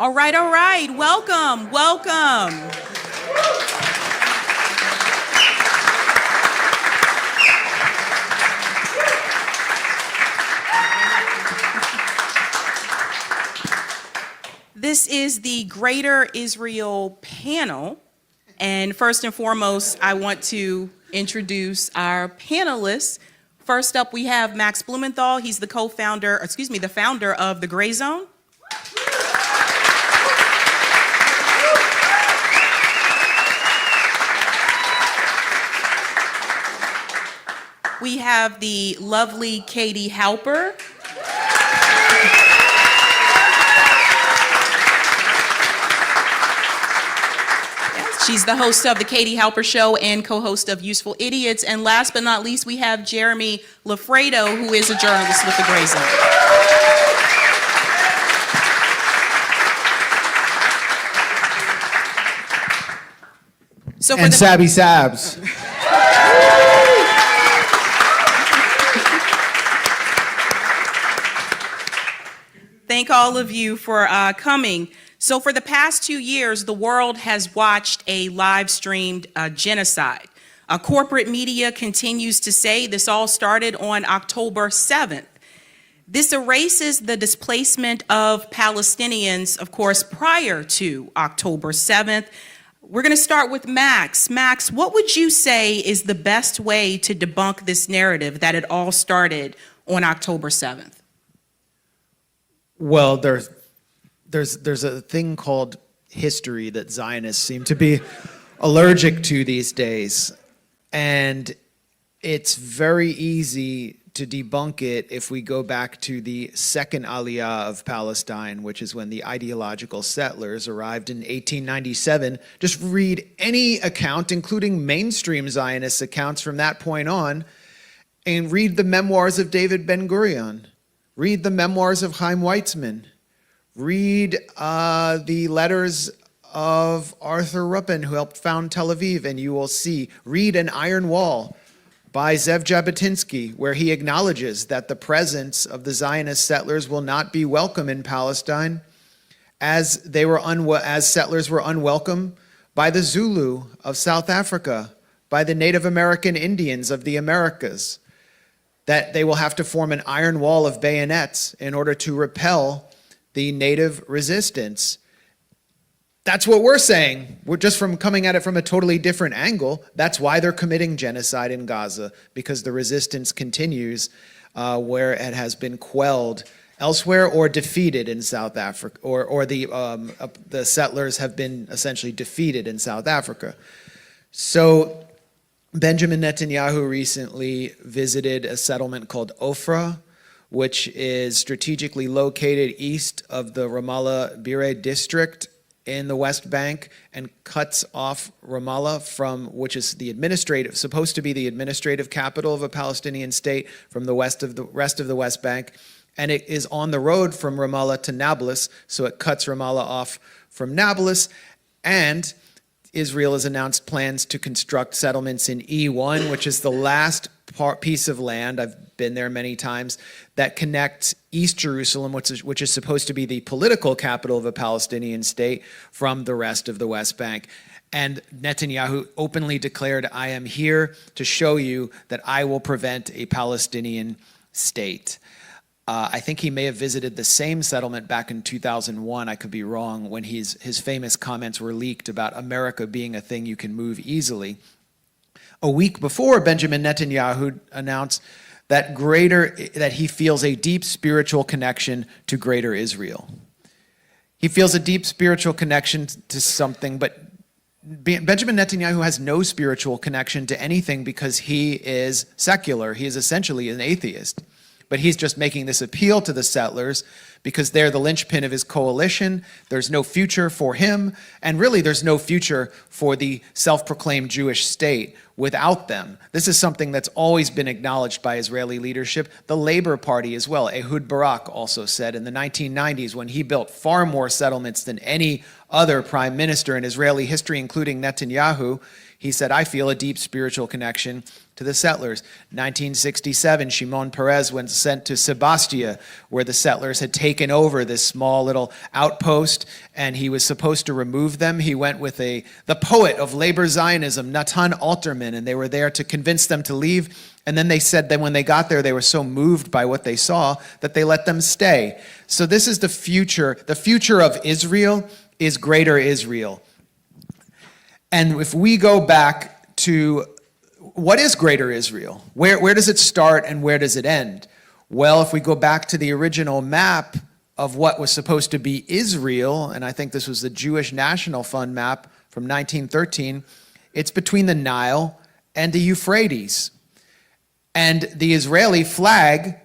All right. Welcome. This is the Greater Israel panel. And first and foremost, I want to introduce our panelists. First up, we have Max Blumenthal. He's the founder of the Grayzone. We have the lovely Katie Halper. She's the host of the Katie Halper Show and co-host of Useful Idiots. And last but not least, we have Jeremy Loffredo, who is a journalist with the Grayzone. And Sabby Sabbs. Thank all of you for coming. So for the past 2 years, the world has watched a live-streamed genocide. Corporate media continues to say this all started on October 7th. This erases the displacement of Palestinians, of course, prior to October 7th. We're going to start with Max. Max, what would you say is the best way to debunk this narrative that it all started on October 7th? Well, there's a thing called history that Zionists seem to be allergic to these days. And it's very easy to debunk it if we go back to the second Aliyah of Palestine, which is when the ideological settlers arrived in 1897. Just read any account, including mainstream Zionist accounts from that point on, and read the memoirs of David Ben-Gurion. Read the memoirs of Chaim Weizmann. Read the letters of Arthur Ruppin, who helped found Tel Aviv, and you will see. Read An Iron Wall by Zev Jabotinsky, where he acknowledges that the presence of the Zionist settlers will not be welcome in Palestine, as settlers were unwelcome by the Zulu of South Africa, by the Native American Indians of the Americas, that they will have to form an iron wall of bayonets in order to repel the native resistance. That's what we're saying. We're just from coming at it from a totally different angle. That's why they're committing genocide in Gaza, because the resistance continues where it has been quelled elsewhere or defeated in South Africa, or the settlers have been essentially defeated in South Africa. So Benjamin Netanyahu recently visited a settlement called Ofra, which is strategically located east of the Ramallah Bireh district in the West Bank, and cuts off Ramallah which is supposed to be the administrative capital of a Palestinian state, from the rest of the West Bank. And it is on the road from Ramallah to Nablus, so it cuts Ramallah off from Nablus. And Israel has announced plans to construct settlements in E1, which is the last piece of land, I've been there many times, that connects East Jerusalem, which is supposed to be the political capital of a Palestinian state, from the rest of the West Bank. And Netanyahu openly declared, "I am here to show you that I will prevent a Palestinian state." I think he may have visited the same settlement back in 2001, I could be wrong, when his famous comments were leaked about America being a thing you can move easily. A week before, Benjamin Netanyahu announced that he feels a deep spiritual connection to Greater Israel. He feels a deep spiritual connection to something, but Benjamin Netanyahu has no spiritual connection to anything because he is secular. He is essentially an atheist. But he's just making this appeal to the settlers because they're the linchpin of his coalition. There's no future for him, and really there's no future for the self-proclaimed Jewish state without them. This is something that's always been acknowledged by Israeli leadership. The Labor Party as well. Ehud Barak also said in the 1990s, when he built far more settlements than any other prime minister in Israeli history, including Netanyahu, he said, "I feel a deep spiritual connection to the settlers. 1967, Shimon Peres was sent to Sebastia, where the settlers had taken over this small little outpost, and he was supposed to remove them. He went with the poet of labor Zionism, Natan Alterman, and they were there to convince them to leave. And then they said that when they got there, they were so moved by what they saw that they let them stay. So this is the future. The future of Israel is greater Israel. And if we go back to what is greater Israel? Where does it start and where does it end? Well, if we go back to the original map of what was supposed to be Israel, and I think this was the Jewish National Fund map from 1913, it's between the Nile and the Euphrates. And the Israeli flag,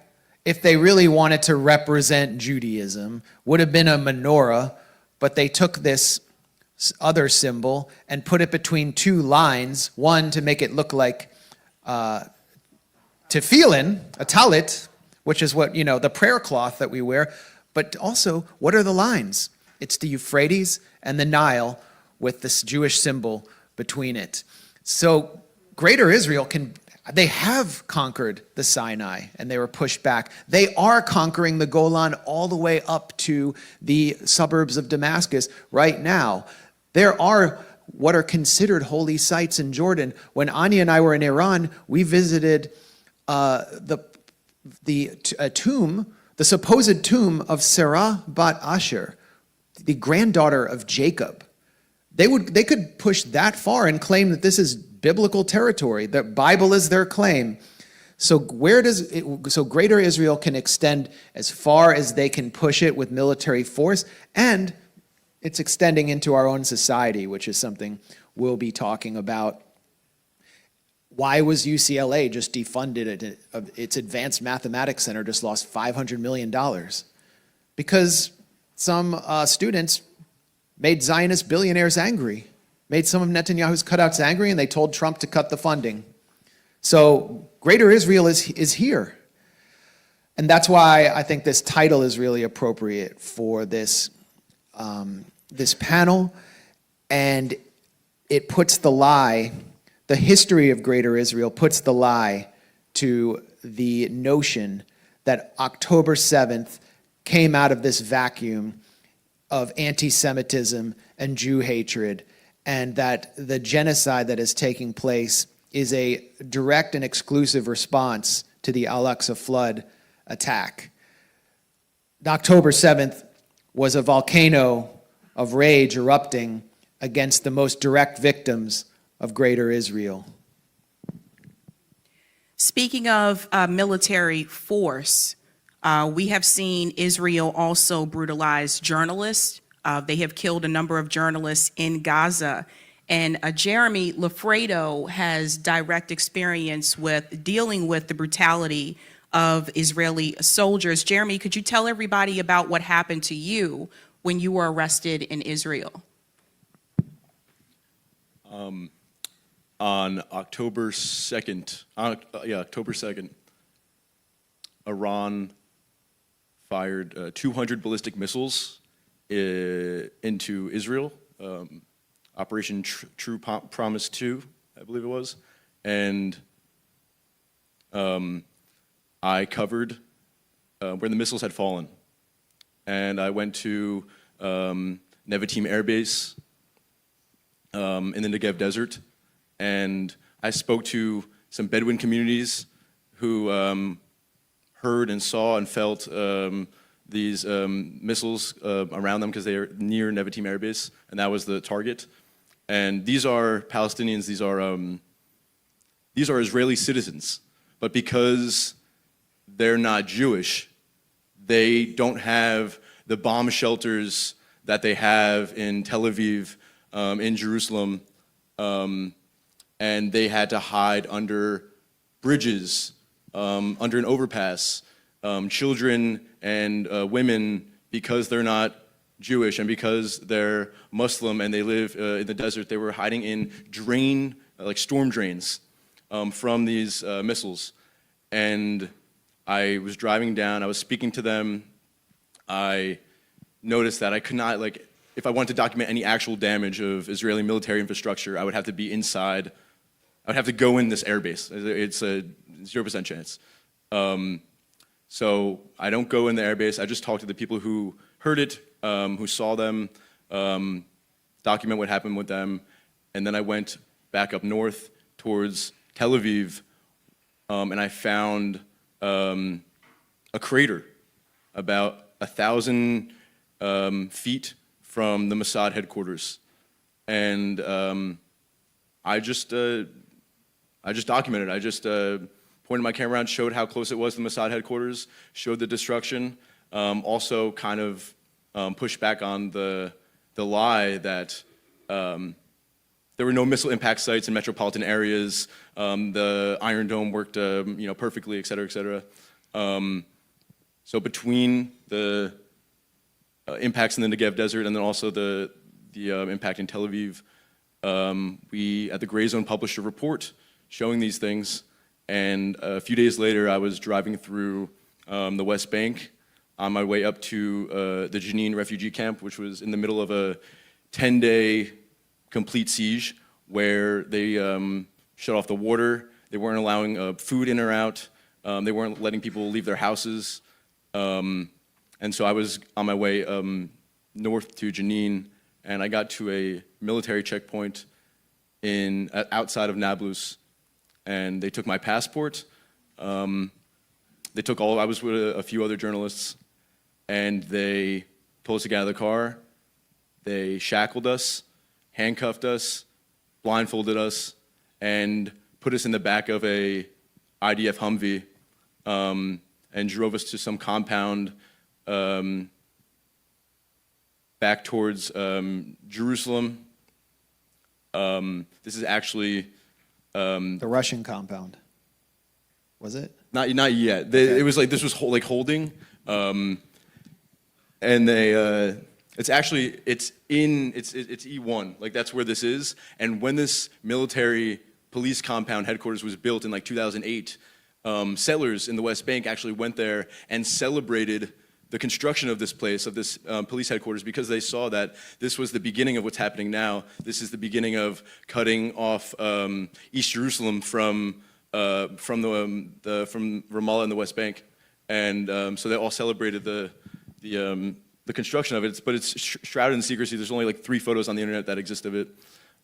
if they really wanted to represent Judaism, would have been a menorah, but they took this other symbol and put it between two lines, one to make it look like tefillin, a talit, which is what, the prayer cloth that we wear, but also, what are the lines? It's the Euphrates and the Nile with this Jewish symbol between it. So greater Israel they have conquered the Sinai, and they were pushed back. They are conquering the Golan all the way up to the suburbs of Damascus right now. There are what are considered holy sites in Jordan. When Anya and I were in Iran, we visited the tomb, the supposed tomb of Sarah bat Asher, the granddaughter of Jacob. They could push that far and claim that this is biblical territory. The Bible is their claim. So greater Israel can extend as far as they can push it with military force, and it's extending into our own society, which is something we'll be talking about. Why was UCLA just defunded? Its Advanced Mathematics Center just lost $500 million because some students made Zionist billionaires angry, made some of Netanyahu's cutouts angry, and they told Trump to cut the funding. So greater Israel is here. And that's why I think this title is really appropriate for this panel. And it puts the history of greater Israel puts the lie to the notion that October 7th came out of this vacuum of anti-Semitism and Jew hatred, and that the genocide that is taking place is a direct and exclusive response to the Al-Aqsa flood attack. October 7th was a volcano of rage erupting against the most direct victims of greater Israel. Speaking of military force, we have seen Israel also brutalize journalists. They have killed a number of journalists in Gaza. And Jeremy Loffredo has direct experience with dealing with the brutality of Israeli soldiers. Jeremy, could you tell everybody about what happened to you when you were arrested in Israel? On October 2nd, Iran fired 200 ballistic missiles into Israel, Operation True Promise 2, I believe it was, and I covered where the missiles had fallen, and I went to Nevatim Air Base in the Negev Desert, and I spoke to some Bedouin communities who heard and saw and felt these missiles around them because they are near Nevatim Air Base, and that was the target. And these are Palestinians, these are Israeli citizens, but because they're not Jewish, they don't have the bomb shelters that they have in Tel Aviv, in Jerusalem, and they had to hide under bridges, under an overpass, children and women, because they're not Jewish and because they're Muslim and they live in the desert, they were hiding in storm drains from these missiles. And I was driving down, I was speaking to them. I noticed that I could not, if I wanted to document any actual damage of Israeli military infrastructure, I would have to be inside I would have to go in this airbase. It's a 0% chance. So I don't go in the airbase. I just talk to the people who heard it, who saw them, document what happened with them, and then I went back up north towards Tel Aviv, and I found a crater about 1,000 feet from the Mossad headquarters, and I just documented. I just pointed my camera around, showed how close it was to the Mossad headquarters, showed the destruction, also kind of pushed back on the lie that there were no missile impact sites in metropolitan areas. The Iron Dome worked, perfectly, et cetera, et cetera. So between the impacts in the Negev desert and then also the impact in Tel Aviv, we at the Grayzone published a report showing these things. And a few days later, I was driving through the West Bank on my way up to the Jenin refugee camp, which was in the middle of a 10-day complete siege where they shut off the water. They weren't allowing food in or out. They weren't letting people leave their houses. And so I was on my way north to Jenin, and I got to a military checkpoint outside of Nablus, and they took my passport. They took I was with a few other journalists, and they pulled us to get out of the car. They shackled us, handcuffed us, blindfolded us, and put us in the back of a IDF Humvee, and drove us to some compound back towards Jerusalem. This is actually The Russian compound. Was it? not yet. Okay. It was like this was holding, and they. It's actually it's E1, like that's where this is. And when this military police compound headquarters was built in like 2008, settlers in the West Bank actually went there and celebrated the construction of this place, of this police headquarters, because they saw that this was the beginning of what's happening now. This is the beginning of cutting off East Jerusalem from Ramallah and the West Bank, and so they all celebrated the construction of it. But it's shrouded in secrecy. There's only like 3 photos on the internet that exist of it.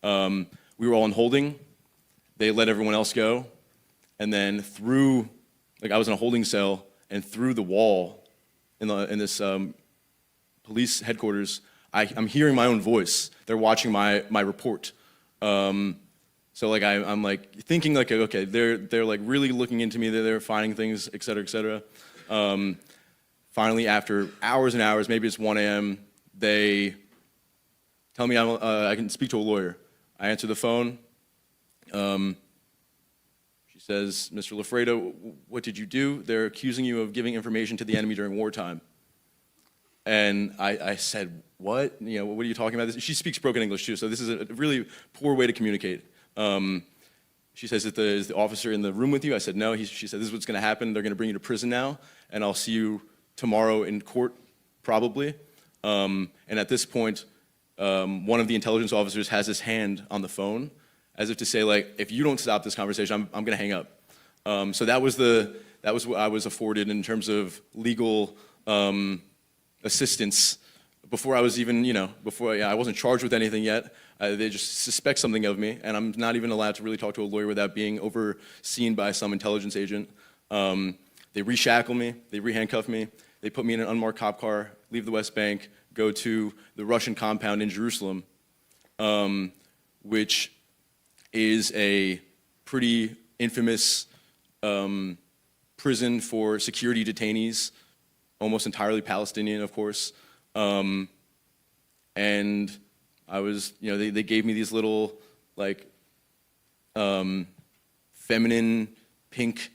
We were all in holding. They let everyone else go, and then I was in a holding cell, and through the wall in this police headquarters, I'm hearing my own voice. They're watching my report. So like I'm like thinking like, okay, they're like really looking into me. They're finding things, et cetera, et cetera. Finally, after hours and hours, maybe it's 1 a.m., they tell me I can speak to a lawyer. I answer the phone. She says, "Mr. Loffredo, what did you do? They're accusing you of giving information to the enemy during wartime." And I said, "What? What are you talking about?" She speaks broken English too, so this is a really poor way to communicate. She says, "Is the officer in the room with you?" I said, "No." She said, "This is what's going to happen. They're going to bring you to prison now, and I'll see you tomorrow in court, probably." And at this point, one of the intelligence officers has his hand on the phone, as if to say, like, if you don't stop this conversation, I'm going to hang up. So that was what I was afforded in terms of legal assistance before I was even, I wasn't charged with anything yet. They just suspect something of me, and I'm not even allowed to really talk to a lawyer without being overseen by some intelligence agent. They reshackle me, they rehandcuff me, they put me in an unmarked cop car, leave the West Bank, go to the Russian compound in Jerusalem, which is a pretty infamous prison for security detainees, almost entirely Palestinian, of course. And I was, they gave me these little, like, feminine pink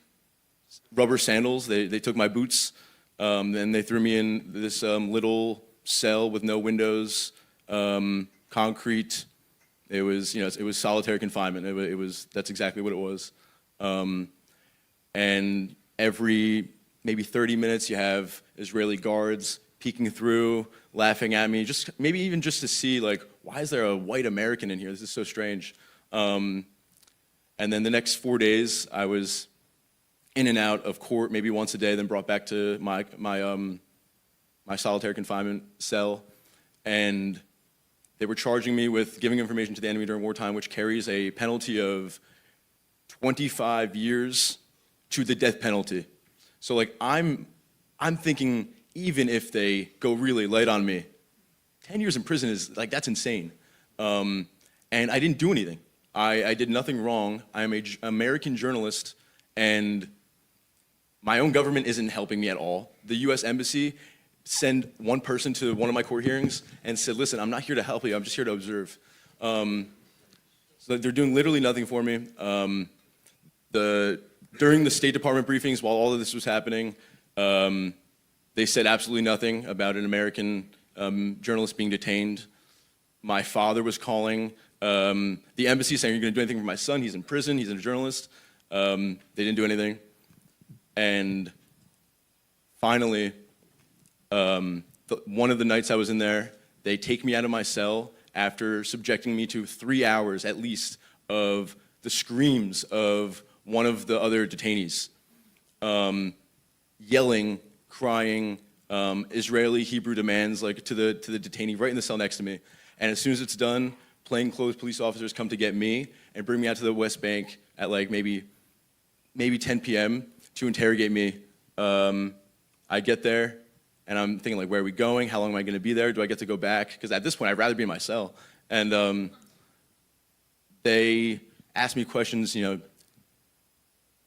rubber sandals. They took my boots, and they threw me in this little cell with no windows, concrete. It was, it was solitary confinement. That's exactly what it was. And every maybe 30 minutes, you have Israeli guards peeking through, laughing at me, maybe even just to see, like, why is there a white American in here? This is so strange. And then the next 4 days, I was in and out of court maybe once a day, then brought back to my solitary confinement cell. And they were charging me with giving information to the enemy during wartime, which carries a penalty of 25 years to the death penalty. So like I'm thinking, even if they go really light on me, 10 years in prison is like, that's insane. And I didn't do anything. I did nothing wrong. I am an American journalist, and my own government isn't helping me at all. The US Embassy sent one person to one of my court hearings and said, listen, I'm not here to help you, I'm just here to observe. So they're doing literally nothing for me. During the State Department briefings, while all of this was happening, they said absolutely nothing about an American journalist being detained. My father was calling the embassy saying, are you going to do anything for my son? He's in prison, he's a journalist. They didn't do anything. And finally, one of the nights I was in there, they take me out of my cell after subjecting me to 3 hours at least of the screams of one of the other detainees, yelling, crying, Israeli Hebrew demands like to the detainee right in the cell next to me. And as soon as it's done, plainclothes police officers come to get me and bring me out to the West Bank at like maybe 10 p.m. to interrogate me. I get there, and I'm thinking, like, where are we going? How long am I going to be there? Do I get to go back? Because at this point, I'd rather be in my cell. And they asked me questions, you know,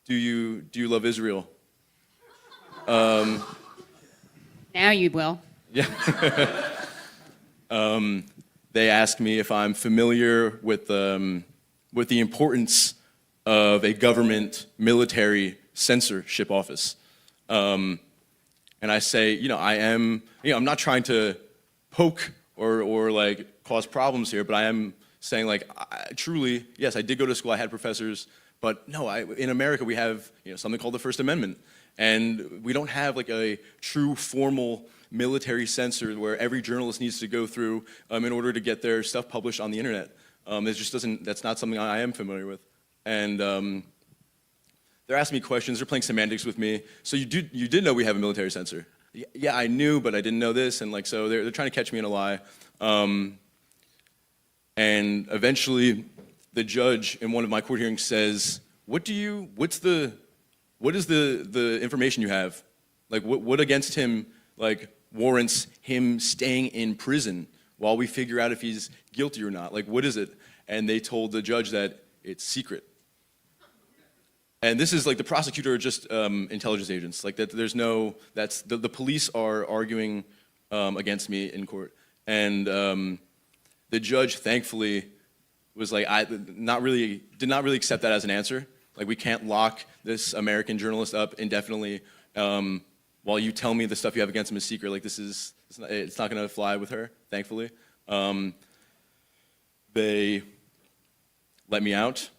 do you love Israel? Now you will. Yeah. They asked me if I'm familiar with the importance of a government military censorship office. And I say, you know, I am, you know, I'm not trying to poke or like cause problems here, but I am saying like, truly, yes, I did go to school, I had professors, but no, in America we have, you know, something called the First Amendment. And we don't have like a true formal military censor where every journalist needs to go through in order to get their stuff published on the internet. It just doesn't, that's not something I am familiar with. And they're asking me questions, they're playing semantics with me. So you did know we have a military censor? Yeah, I knew, but I didn't know this. And like, so they're trying to catch me in a lie. And eventually the judge in one of my court hearings says, what is the information you have? Like what against him, like, warrants him staying in prison while we figure out if he's guilty or not? Like, what is it? And they told the judge that it's secret. And this is like the prosecutor are just intelligence agents. Like that, there's no, that's, the police are arguing against me in court. And the judge thankfully was like, did not really accept that as an answer. Like, we can't lock this American journalist up indefinitely while you tell me the stuff you have against him is secret. Like, it's not gonna fly with her, thankfully. They let me out,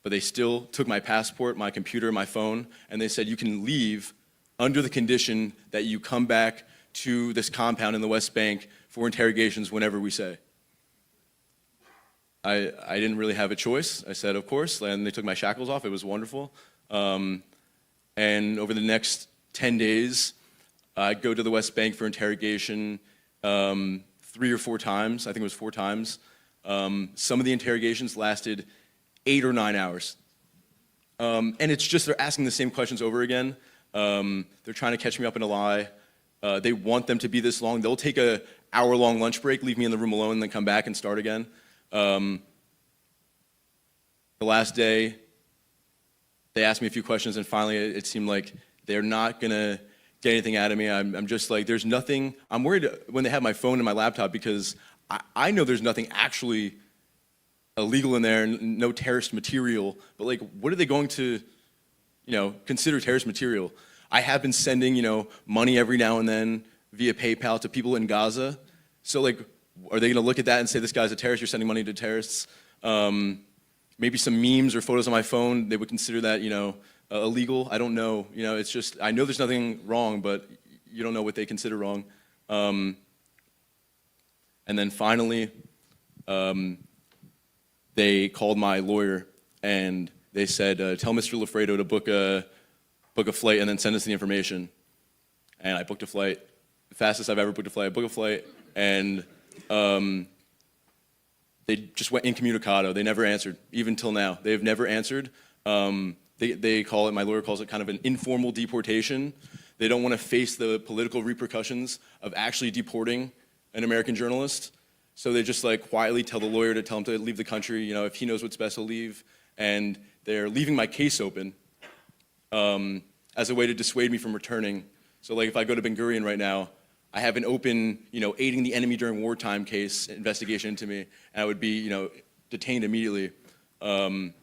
but they still took my passport, my computer, my phone, and they said, you can leave under the condition that you come back to this compound in the West Bank for interrogations whenever we say. I didn't really have a choice. I said, of course, and they took my shackles off. It was wonderful. And over the next 10 days, I'd go to the West Bank for interrogation 3 or 4 times. I think it was 4 times. Some of the interrogations lasted 8 or 9 hours. And it's just they're asking the same questions over again. They're trying to catch me up in a lie. They want them to be this long. They'll take a hour-long lunch break, leave me in the room alone, and then come back and start again. The last day, they asked me a few questions, and finally it seemed like they're not gonna get anything out of me. I'm just like, there's nothing. I'm worried when they have my phone and my laptop because I know there's nothing actually illegal in there, no terrorist material, but like, what are they going to, consider terrorist material? I have been sending, money every now and then via PayPal to people in Gaza. So like, are they gonna look at that and say, this guy's a terrorist, you're sending money to terrorists? Maybe some memes or photos on my phone, they would consider that, illegal. I don't know, it's just, I know there's nothing wrong, but you don't know what they consider wrong. And then finally, they called my lawyer and they said, tell Mr. Loffredo to book a flight and then send us the information. And I booked a flight, the fastest I've ever booked a flight. I booked a flight, and they just went incommunicado. They never answered, even till now. They've never answered. They call it, my lawyer calls it kind of an informal deportation. They don't want to face the political repercussions of actually deporting an American journalist. So they just like quietly tell the lawyer to tell him to leave the country. You know, if he knows what's best, he'll leave. And they're leaving my case open as a way to dissuade me from returning. So like if I go to Ben Gurion right now, I have an open, you know, aiding the enemy during wartime case investigation into me, and I would be, you know, detained immediately. And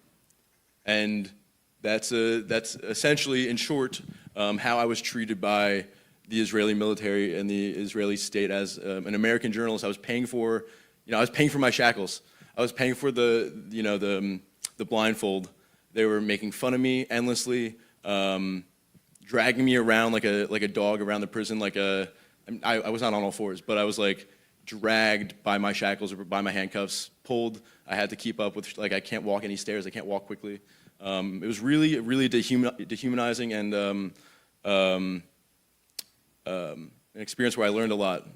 that's essentially, in short, how I was treated by the Israeli military and the Israeli state as an American journalist. I was paying for, you know, I was paying for my shackles. I was paying for the, you know, the blindfold. They were making fun of me endlessly, dragging me around like a dog around the prison, I was not on all fours, but I was like dragged by my shackles or by my handcuffs, pulled. I had to keep up with, like, I can't walk any stairs, I can't walk quickly. It was really, really dehumanizing and an experience where I learned a lot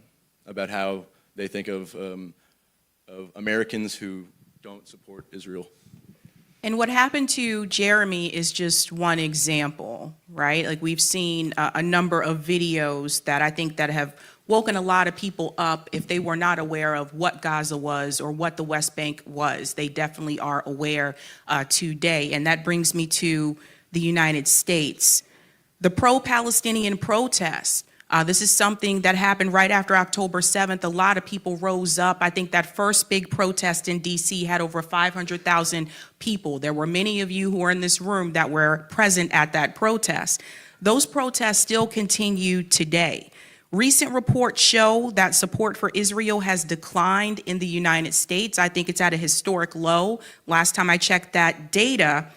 about how they think of Americans who don't support Israel. And what happened to Jeremy is just one example, right? Like we've seen a number of videos that I think that have woken a lot of people up if they were not aware of what Gaza was or what the West Bank was. They definitely are aware today. And that brings me to the United States. The pro-Palestinian protests. This is something that happened right after October 7th. A lot of people rose up. I think that first big protest in D.C. had over 500,000 people. There were many of you who are in this room that were present at that protest. Those protests still continue today. Recent reports show that support for Israel has declined in the United States. I think it's at a historic low. Last time I checked that data.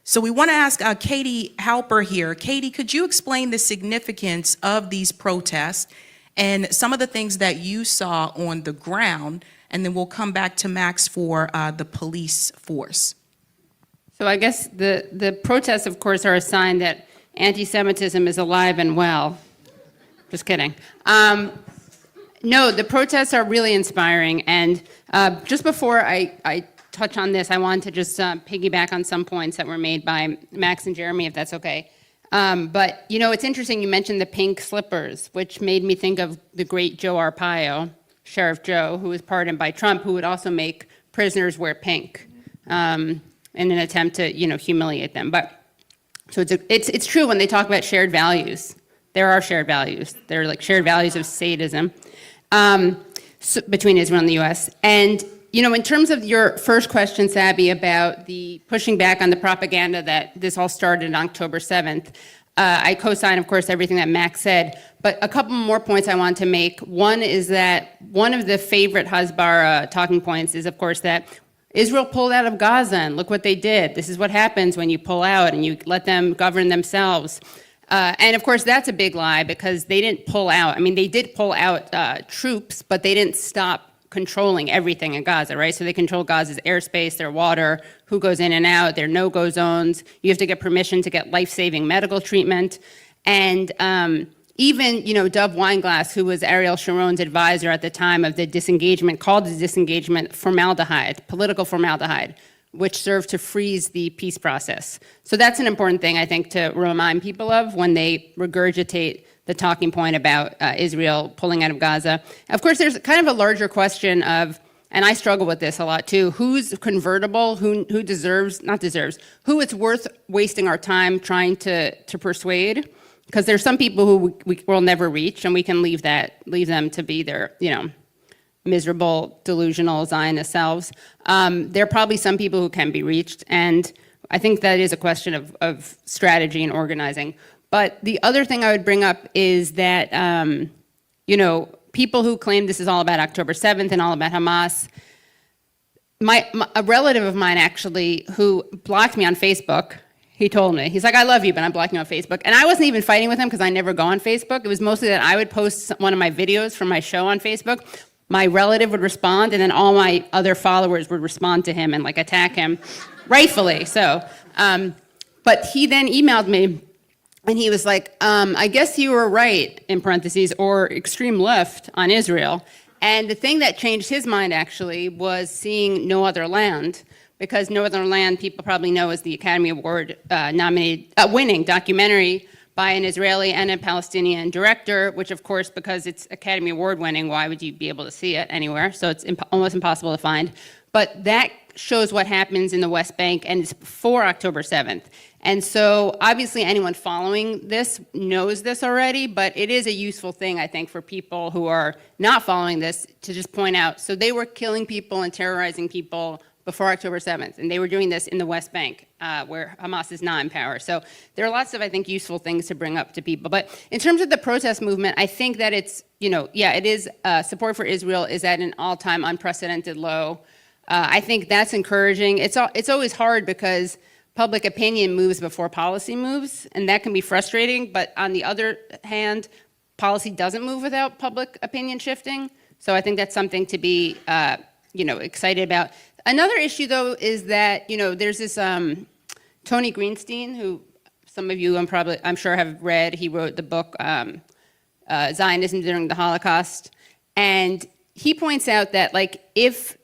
So we want to ask Katie Halper here. Katie, could you explain the significance of these protests and some of the things that you saw on the ground? And then we'll come back to Max for the police force. So I guess the protests, of course, are a sign that anti-Semitism is alive and well. Just kidding. No, the protests are really inspiring. And just before I touch on this, I want to just piggyback on some points that were made by Max and Jeremy, if that's okay. But, you know, it's interesting you mentioned the pink slippers, which made me think of the great Joe Arpaio, Sheriff Joe, who was pardoned by Trump, who would also make prisoners wear pink in an attempt to, you know, humiliate them. But so it's true when they talk about shared values. There are shared values. They're like shared values of sadism between Israel and the U.S. And you know, in terms of your first question, Sabby, about the pushing back on the propaganda that this all started on October 7th, I co-sign, of course, everything that Max said, but a couple more points I want to make. One is that one of the favorite Hasbara talking points is, of course, that Israel pulled out of Gaza, and look what they did. This is what happens when you pull out and you let them govern themselves. And of course, that's a big lie because they didn't pull out. I mean, they did pull out troops, but they didn't stop controlling everything in Gaza, right? So they control Gaza's airspace, their water, who goes in and out, their no-go zones. You have to get permission to get life-saving medical treatment. And even, you know, Dov Weinglass, who was Ariel Sharon's advisor at the time of the disengagement, called the disengagement formaldehyde, political formaldehyde, which served to freeze the peace process. So that's an important thing, I think, to remind people of when they regurgitate the talking point about Israel pulling out of Gaza. Of course, there's kind of a larger question of, and I struggle with this a lot too, who's convertible, who deserves, not deserves, who it's worth wasting our time trying to persuade, because there's some people who we will never reach, and we can leave them to be their, you know, miserable, delusional Zionist selves. There are probably some people who can be reached, and I think that is a question of strategy and organizing. But the other thing I would bring up is that, you know, people who claim this is all about October 7th and all about Hamas, a relative of mine actually who blocked me on Facebook, he told me, he's like, I love you, but I'm blocking you on Facebook. And I wasn't even fighting with him because I never go on Facebook. It was mostly that I would post one of my videos from my show on Facebook. my relative would respond, and then all my other followers would respond to him and like attack him, rightfully so. But he then emailed me, and he was like, I guess you were right, in parentheses, or extreme left on Israel. And the thing that changed his mind, actually, was seeing No Other Land, because No Other Land, people probably know, is the Academy Award winning documentary by an Israeli and a Palestinian director, which of course, because it's Academy Award winning, why would you be able to see it anywhere? So it's almost impossible to find. But that shows what happens in the West Bank, and it's before October 7th. And so obviously anyone following this knows this already, but it is a useful thing, I think, for people who are not following this to just point out. So they were killing people and terrorizing people before October 7th, and they were doing this in the West Bank, where Hamas is not in power. So there are lots of, I think, useful things to bring up to people. But in terms of the protest movement, I think that it's, it is, support for Israel is at an all-time unprecedented low. I think that's encouraging. It's always hard because public opinion moves before policy moves, and that can be frustrating. But on the other hand, policy doesn't move without public opinion shifting. So I think that's something to be, excited about. Another issue, though, is that, there's this Tony Greenstein, who some of you I'm sure have read. He wrote the book Zionism During the Holocaust. And he points out that, like, if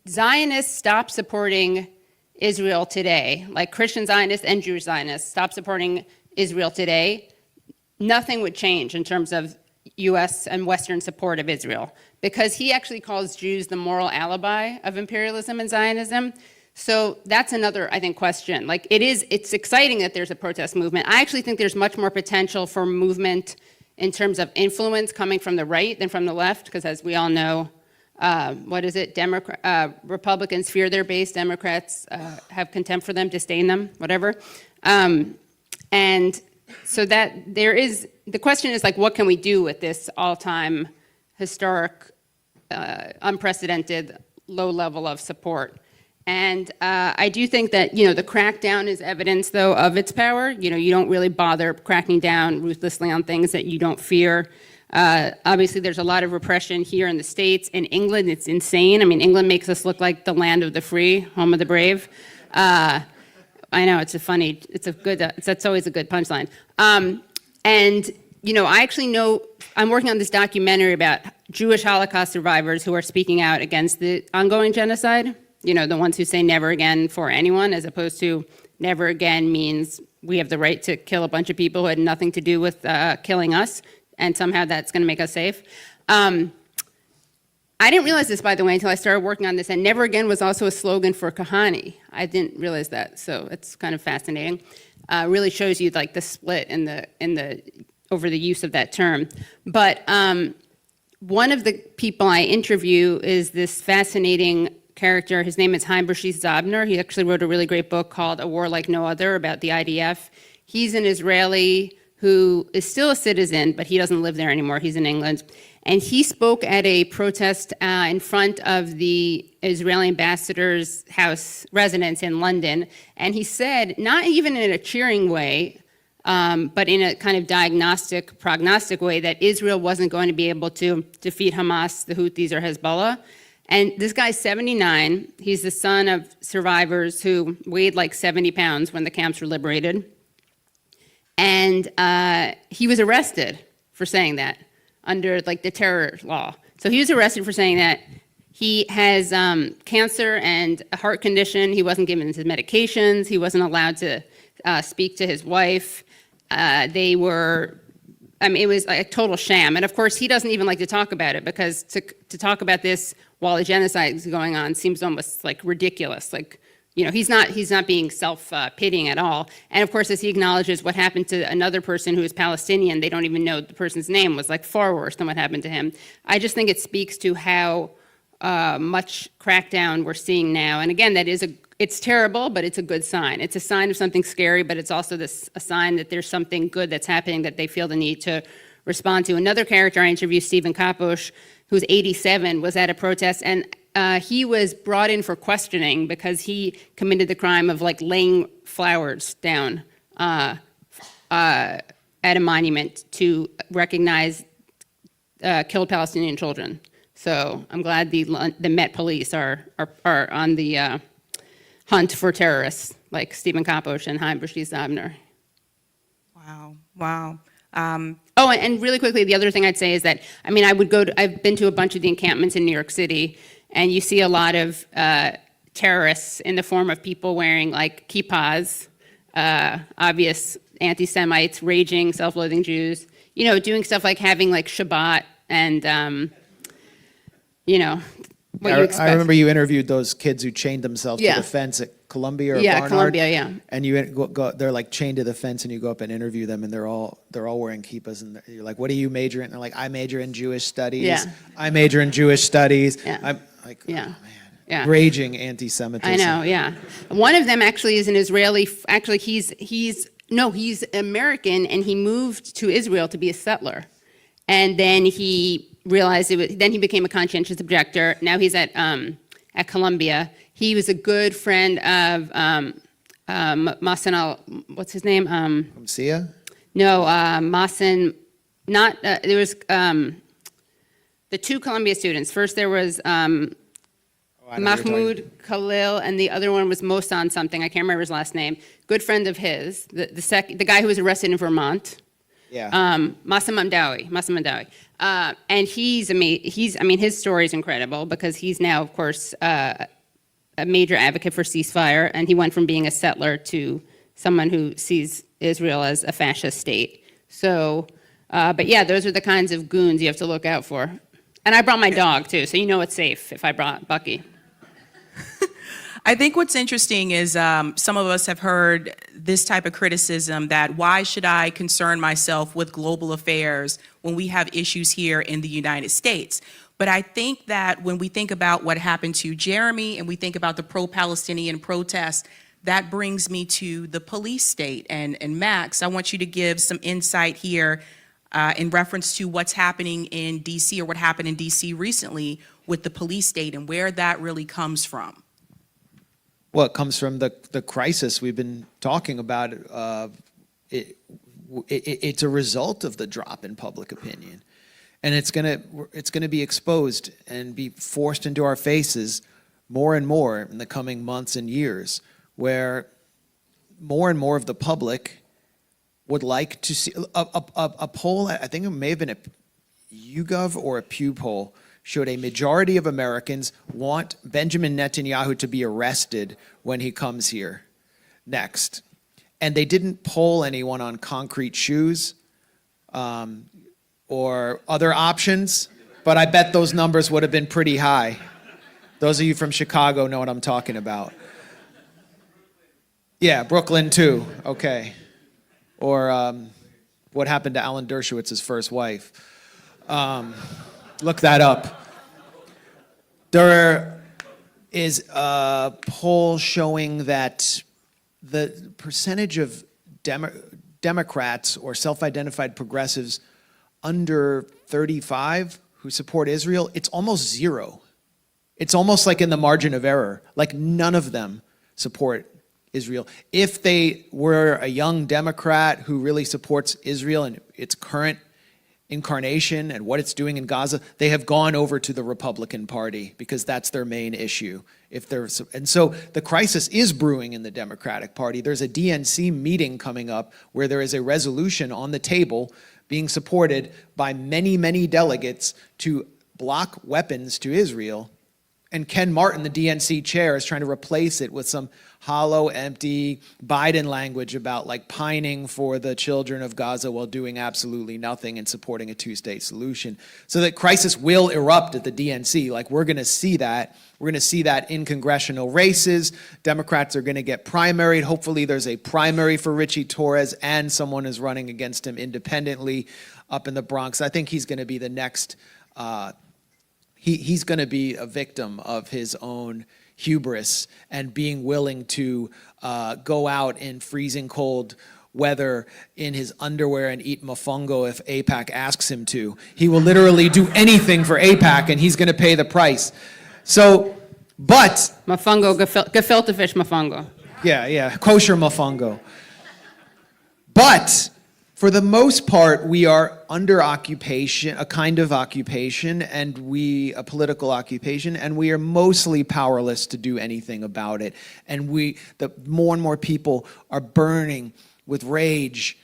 Zionists stop supporting Israel today, like Christian Zionists and Jewish Zionists stop supporting Israel today, nothing would change in terms of U.S. and Western support of Israel, because he actually calls Jews the moral alibi of imperialism and Zionism. So that's another, I think, question. Like, it's exciting that there's a protest movement. I actually think there's much more potential for movement in terms of influence coming from the right than from the left, because as we all know, Republicans fear their base, Democrats have contempt for them, disdain them, whatever. And so that the question is, like, what can we do with this all-time historic, unprecedented low level of support? And I do think that, the crackdown is evidence, though, of its power. You don't really bother cracking down ruthlessly on things that you don't fear. Obviously, there's a lot of repression here in the States. In England, it's insane. I mean, England makes us look like the land of the free, home of the brave. I know, that's always a good punchline. I actually know, I'm working on this documentary about Jewish Holocaust survivors who are speaking out against the ongoing genocide. The ones who say never again for anyone, as opposed to never again means we have the right to kill a bunch of people who had nothing to do with killing us, and somehow that's going to make us safe. I didn't realize this, by the way, until I started working on this, and never again was also a slogan for Kahani. I didn't realize that, so it's kind of fascinating. Really shows you, like, the split over the use of that term. But one of the people I interview is this fascinating character. His name is Haim Bershis Zabner. He actually wrote a really great book called A War Like No Other about the IDF. He's an Israeli who is still a citizen, but he doesn't live there anymore. He's in England. And he spoke at a protest in front of the Israeli ambassador's house residence in London. And he said, not even in a cheering way, but in a kind of diagnostic, prognostic way, that Israel wasn't going to be able to defeat Hamas, the Houthis, or Hezbollah. And this guy's 79. He's the son of survivors who weighed like 70 pounds when the camps were liberated. And he was arrested for saying that under, like, the terror law. So he was arrested for saying that. He has cancer and a heart condition. He wasn't given his medications. He wasn't allowed to speak to his wife. It was like a total sham. And of course, he doesn't even like to talk about it, because to talk about this while a genocide is going on seems almost like ridiculous. Like, he's not being self-pitying at all. And of course, as he acknowledges what happened to another person who is Palestinian, they don't even know the person's name, was like far worse than what happened to him. I just think it speaks to how much crackdown we're seeing now. And again, it's terrible, but it's a good sign. It's a sign of something scary, but it's also a sign that there's something good that's happening that they feel the need to respond to. Another character I interviewed, Stephen Kaposh, who's 87, was at a protest, and he was brought in for questioning because he committed the crime of, like, laying flowers down at a monument to recognize killed Palestinian children. So I'm glad the Met Police are on the hunt for terrorists like Stephen Kaposh and Haim Abner. Wow, wow. Oh, and really quickly, the other thing I'd say is that, I mean, I've been to a bunch of the encampments in New York City, and you see a lot of terrorists in the form of people wearing like kippas, obvious anti-Semites, raging, self-loathing Jews, you know, doing stuff like having like Shabbat and, you know, what you expect. I remember you interviewed those kids who chained themselves Yeah. to the fence at Columbia or Yeah, Barnard. Columbia, yeah. And you they're like chained to the fence, and you go up and interview them, and they're all wearing kippas, and you're like, "What do you major in?" And they're like, "I major in Jewish studies." Yeah. I major in Jewish studies. Yeah. I'm like, Yeah. oh man, Yeah. raging anti-Semitism. I know, yeah. One of them actually is an Israeli, actually he's American, and he moved to Israel to be a settler. And then he realized then he became a conscientious objector. Now he's at Columbia. He was a good friend of Masen, what's his name? From Sia? No, Masen, not, there was the two Columbia students. First there was I know who you're talking- Mahmoud Khalil, and the other one was Mosan something. I can't remember his last name. Good friend of his. The guy who was arrested in Vermont. Yeah. Massam Mandawi. And he's amazing. I mean, his story is incredible because he's now, of course, a major advocate for ceasefire, and he went from being a settler to someone who sees Israel as a fascist state. So, but yeah, those are the kinds of goons you have to look out for. And I brought my dog too, so you know it's safe if I brought Bucky. I think what's interesting is some of us have heard this type of criticism that why should I concern myself with global affairs when we have issues here in the United States? But I think that when we think about what happened to Jeremy and we think about the pro-Palestinian protests, that brings me to the police state. And Max, I want you to give some insight here in reference to what's happening in D.C. or what happened in D.C. recently with the police state and where that really comes from. Well, it comes from the crisis we've been talking about. It's a result of the drop in public opinion, and it's gonna be exposed and be forced into our faces more and more in the coming months and years, where more and more of the public would like to see a poll. I think it may have been a YouGov or a Pew poll showed a majority of Americans want Benjamin Netanyahu to be arrested when he comes here next. And they didn't poll anyone on concrete shoes or other options, but I bet those numbers would have been pretty high. Those of you from Chicago know what I'm talking about. Yeah, Brooklyn too, okay. Or what happened to Alan Dershowitz's first wife. Look that up. There is a poll showing that the percentage of Democrats or self-identified progressives under 35 who support Israel, it's almost zero. It's almost like in the margin of error. Like none of them support Israel. If they were a young Democrat who really supports Israel and its current incarnation and what it's doing in Gaza, they have gone over to the Republican Party because that's their main issue. And so the crisis is brewing in the Democratic Party. There's a DNC meeting coming up where there is a resolution on the table being supported by many, many delegates to block weapons to Israel. And Ken Martin, the DNC chair, is trying to replace it with some hollow, empty Biden language about like pining for the children of Gaza while doing absolutely nothing and supporting a two-state solution. So that crisis will erupt at the DNC. Like we're going to see that. We're going to see that in congressional races. Democrats are going to get primaried. Hopefully there's a primary for Richie Torres and someone is running against him independently up in the Bronx. I think he's going to be the next he's going to be a victim of his own hubris and being willing to go out in freezing cold weather in his underwear and eat mofongo if AIPAC asks him to. He will literally do anything for AIPAC and he's going to pay the price. So, but... Mofongo, gefilte fish mofongo. Yeah, kosher mofongo. But For the most part, we are under occupation, a kind of occupation, and a political occupation, and we are mostly powerless to do anything about it. And more and more people are burning with rage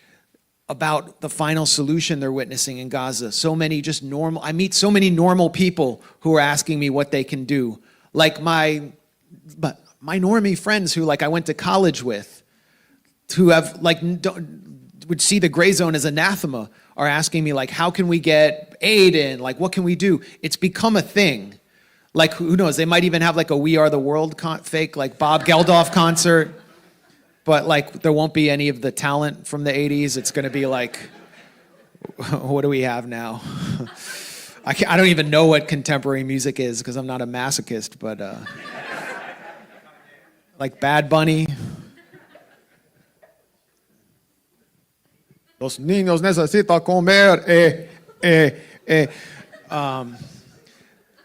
about the final solution they're witnessing in Gaza. I meet so many normal people who are asking me what they can do. Like my normie friends who I went to college with, who have would see the Grayzone as anathema, are asking me how can we get aid in? What can we do? It's become a thing. Who knows? They might even have a We Are the World fake Bob Geldof concert, but there won't be any of the talent from the 80s. It's going to be what do we have now? I don't even know what contemporary music is because I'm not a masochist, but Bad Bunny. Los niños necesitan comer.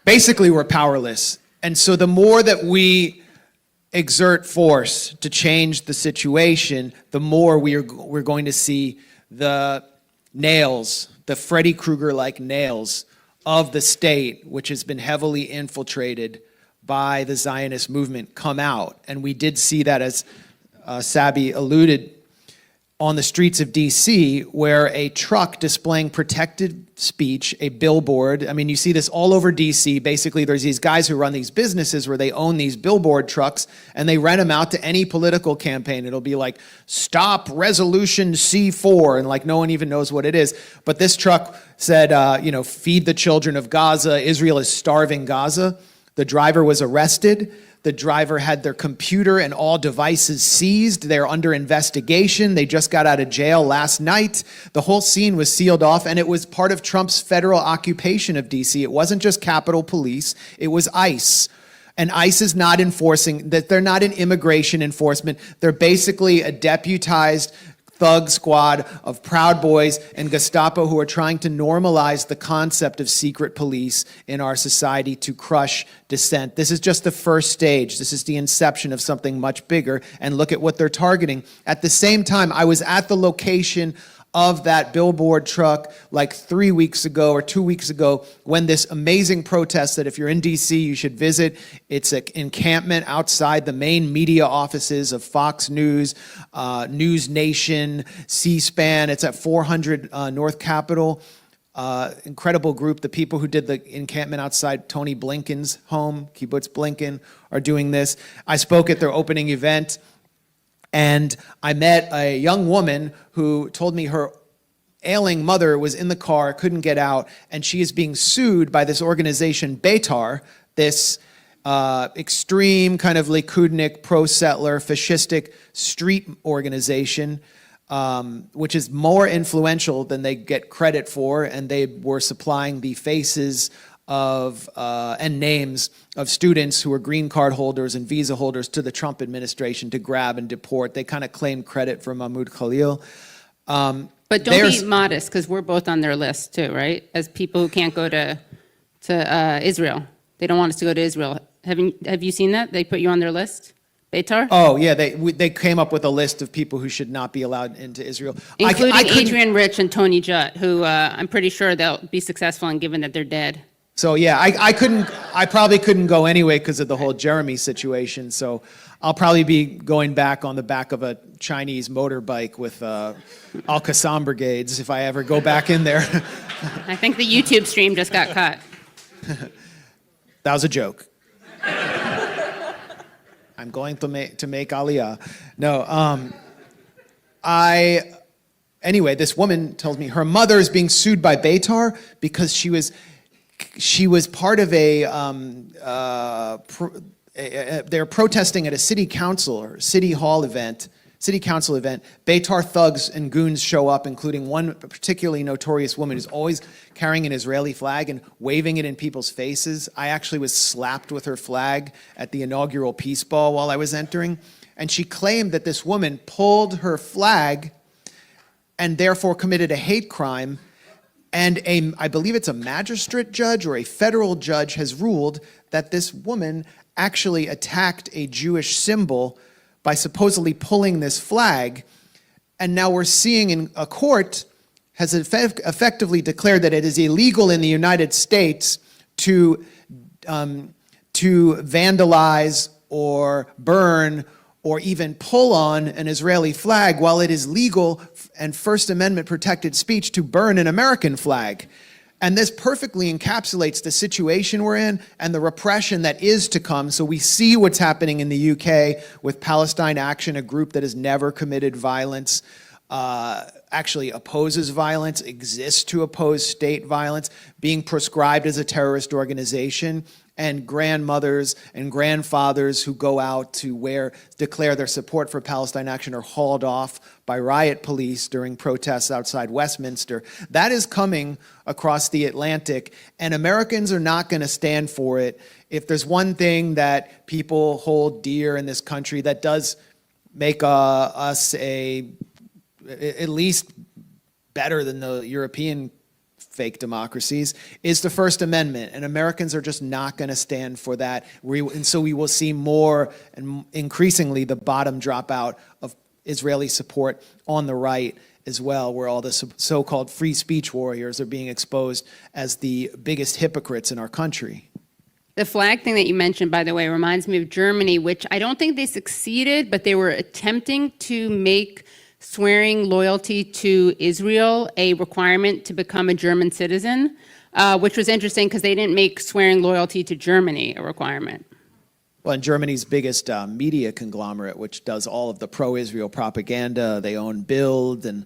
Basically, we're powerless. And so the more that we exert force to change the situation, the more we're going to see the nails, the Freddy Krueger-like nails of the state, which has been heavily infiltrated by the Zionist movement, come out. And we did see that, as Sabby alluded, on the streets of D.C., where a truck displaying protected speech, a billboard, you see this all over D.C. Basically, there's these guys who run these businesses where they own these billboard trucks, and they rent them out to any political campaign. It'll be Stop Resolution C4, and no one even knows what it is. But this truck said, feed the children of Gaza. Israel is starving Gaza. The driver was arrested. The driver had their computer and all devices seized. They're under investigation. They just got out of jail last night. The whole scene was sealed off, and it was part of Trump's federal occupation of D.C. It wasn't just Capitol Police. It was ICE. And ICE is not enforcing, that they're not an immigration enforcement. They're basically a deputized thug squad of Proud Boys and Gestapo who are trying to normalize the concept of secret police in our society to crush dissent. This is just the first stage. This is the inception of something much bigger, and look at what they're targeting. At the same time, I was at the location of that billboard truck 3 weeks ago or 2 weeks ago when this amazing protest that if you're in DC you should visit. It's an encampment outside the main media offices of Fox News, News Nation, C-SPAN. It's at 400 North Capitol. Incredible group. The people who did the encampment outside Tony Blinken's home, Kibbutz Blinken, are doing this. I spoke at their opening event. And I met a young woman who told me her ailing mother was in the car, couldn't get out, and she is being sued by this organization, Beitar, this extreme kind of Likudnik, pro-settler, fascistic street organization, which is more influential than they get credit for, and they were supplying the faces of and names of students who were green card holders and visa holders to the Trump administration to grab and deport. They kind of claimed credit for Mahmoud Khalil. But don't be modest, because we're both on their list too, right? As people who can't go to Israel. They don't want us to go to Israel. Have you seen that? They put you on their list? Beitar? Oh, yeah, they came up with a list of people who should not be allowed into Israel. Including Adrian Rich and Tony Judd, who I'm pretty sure they'll be successful in given that they're dead. So yeah, I probably couldn't go anyway because of the whole Jeremy situation. So I'll probably be going back on the back of a Chinese motorbike with Al-Qassam brigades if I ever go back in there. I think the YouTube stream just got cut. That was a joke. I'm going to make Aliyah. No, anyway, this woman tells me her mother is being sued by Beitar because she was part of they're protesting at a city council or city council event. Beitar thugs and goons show up, including one particularly notorious woman who's always carrying an Israeli flag and waving it in people's faces. I actually was slapped with her flag at the inaugural Peace Ball while I was entering. And she claimed that this woman pulled her flag and therefore committed a hate crime. And I believe it's a magistrate judge or a federal judge has ruled that this woman actually attacked a Jewish symbol by supposedly pulling this flag. And now we're seeing in a court has effectively declared that it is illegal in the United States to vandalize or burn or even pull on an Israeli flag, while it is legal and First Amendment protected speech to burn an American flag. And this perfectly encapsulates the situation we're in and the repression that is to come. So we see what's happening in the UK with Palestine Action, a group that has never committed violence, actually opposes violence, exists to oppose state violence, being proscribed as a terrorist organization, and grandmothers and grandfathers who go out to declare their support for Palestine Action are hauled off by riot police during protests outside Westminster. That is coming across the Atlantic, and Americans are not going to stand for it. If there's one thing that people hold dear in this country that does make us at least better than the European fake democracies, is the First Amendment, and Americans are just not going to stand for that. And so we will see more and increasingly the bottom drop out of Israeli support on the right as well, where all the so-called free speech warriors are being exposed as the biggest hypocrites in our country. The flag thing that you mentioned, by the way, reminds me of Germany, which I don't think they succeeded, but they were attempting to make swearing loyalty to Israel a requirement to become a German citizen, which was interesting because they didn't make swearing loyalty to Germany a requirement. Well, and Germany's biggest media conglomerate, which does all of the pro-Israel propaganda, they own Bild and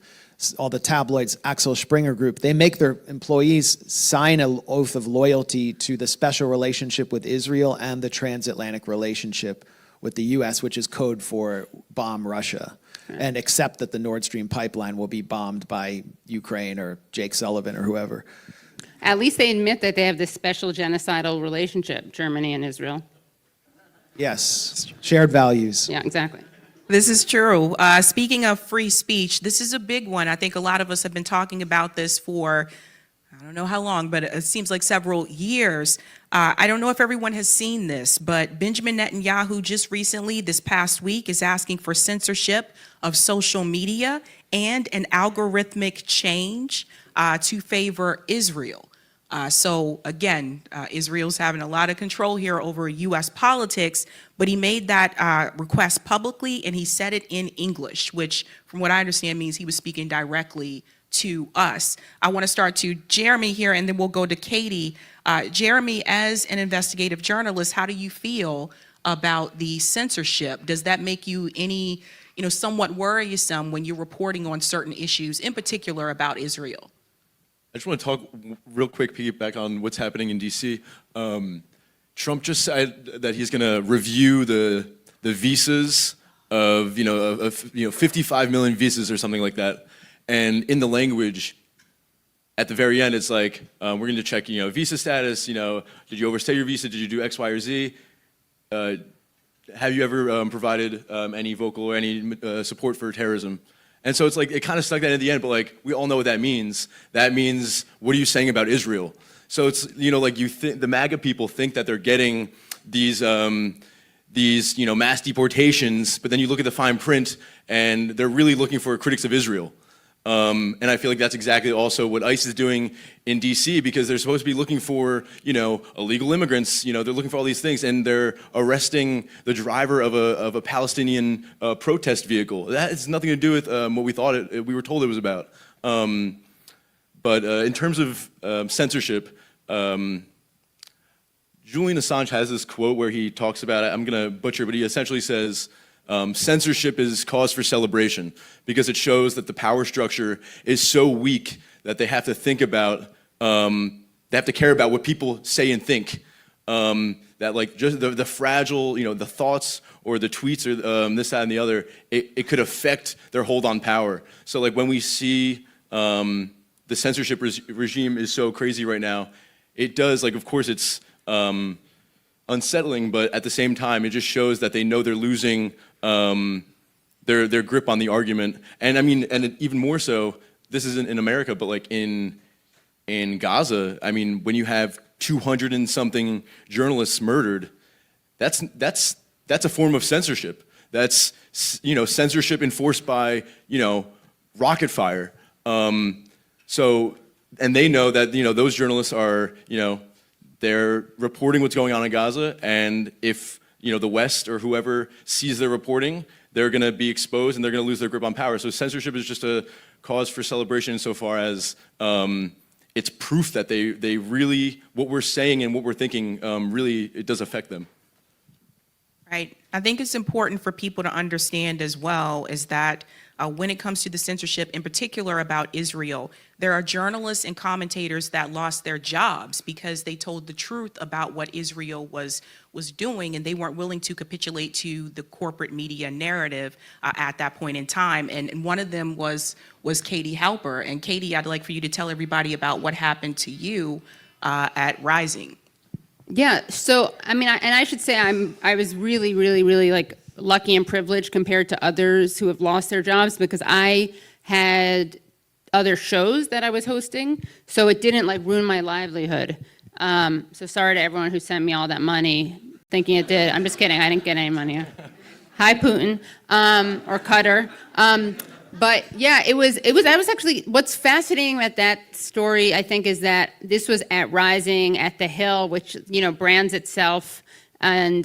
all the tabloids, Axel Springer Group, they make their employees sign an oath of loyalty to the special relationship with Israel and the transatlantic relationship with the U.S., which is code for bomb Russia, and accept that the Nord Stream pipeline will be bombed by Ukraine or Jake Sullivan or whoever. At least they admit that they have this special genocidal relationship, Germany and Israel. Yes, shared values. Yeah, exactly. This is true. Speaking of free speech, this is a big one. I think a lot of us have been talking about this for, I don't know how long, but it seems like several years. I don't know if everyone has seen this, but Benjamin Netanyahu just recently, this past week, is asking for censorship of social media and an algorithmic change to favor Israel. So again, Israel's having a lot of control here over U.S. politics, but he made that request publicly, and he said it in English, which from what I understand means he was speaking directly to us. I want to start to Jeremy here, and then we'll go to Katie. Jeremy, as an investigative journalist, how do you feel about the censorship? Does that make you any, somewhat worrisome when you're reporting on certain issues, in particular about Israel? I just want to talk real quick, piggyback on what's happening in D.C. Trump just said that he's going to review the visas of 55 million visas or something like that. And in the language, at the very end, it's like, we're going to check, visa status, did you overstay your visa? Did you do X, Y, or Z? Have you ever provided any vocal or any support for terrorism? And so it's like, it kind of stuck that in the end, but like, we all know what that means. That means, what are you saying about Israel? So it's, the MAGA people think that they're getting these mass deportations, but then you look at the fine print and they're really looking for critics of Israel. And I feel like that's exactly also what ICE is doing in DC, because they're supposed to be looking for, illegal immigrants, they're looking for all these things, and they're arresting the driver of a Palestinian protest vehicle. That has nothing to do with what we were told it was about. But in terms of censorship, Julian Assange has this quote where he talks about it. I'm going to butcher it, but he essentially says, censorship is cause for celebration because it shows that the power structure is so weak that they have to think about, they have to care about what people say and think. That like just the fragile, the thoughts or the tweets or this, that, and the other, it could affect their hold on power. So like when we see the censorship regime is so crazy right now, it does, like, of course it's unsettling, but at the same time, it just shows that they know they're losing their grip on the argument. And I mean, and even more so, this isn't in America, but like in Gaza, I mean, when you have 200 and something journalists murdered, that's a form of censorship. That's, censorship enforced by, rocket fire. So, and they know that, those journalists are, they're reporting what's going on in Gaza, and if, the West or whoever sees their reporting, they're going to be exposed and they're going to lose their grip on power. So censorship is just a cause for celebration insofar as it's proof that they really, what we're saying and what we're thinking, really, it does affect them. Right. I think it's important for people to understand as well is that when it comes to the censorship, in particular about Israel, there are journalists and commentators that lost their jobs because they told the truth about what Israel was doing, and they weren't willing to capitulate to the corporate media narrative at that point in time. And one of them was Katie Halper. And Katie, I'd like for you to tell everybody about what happened to you at Rising. Yeah, so I mean, I should say I was really, really, really like lucky and privileged compared to others who have lost their jobs because I had other shows that I was hosting, so it didn't like ruin my livelihood. So sorry to everyone who sent me all that money thinking it did. I'm just kidding, I didn't get any money. Hi, Putin, or Qatar. But yeah, I was actually, what's fascinating about that story, I think, is that this was at Rising at the Hill, which, brands itself and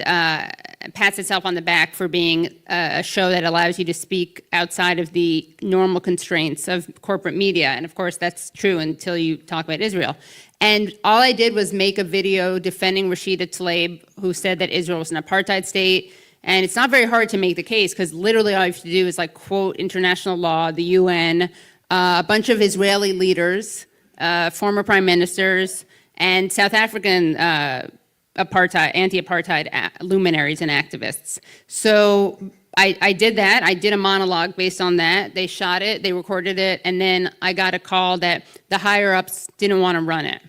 pats itself on the back for being a show that allows you to speak outside of the normal constraints of corporate media. And of course, that's true until you talk about Israel. And all I did was make a video defending Rashida Tlaib, who said that Israel was an apartheid state. And it's not very hard to make the case because literally all you have to do is like quote international law, the UN, a bunch of Israeli leaders, former prime ministers, and South African anti-apartheid luminaries and activists. So I did that. I did a monologue based on that. They shot it, they recorded it, and then I got a call that the higher-ups didn't want to run it.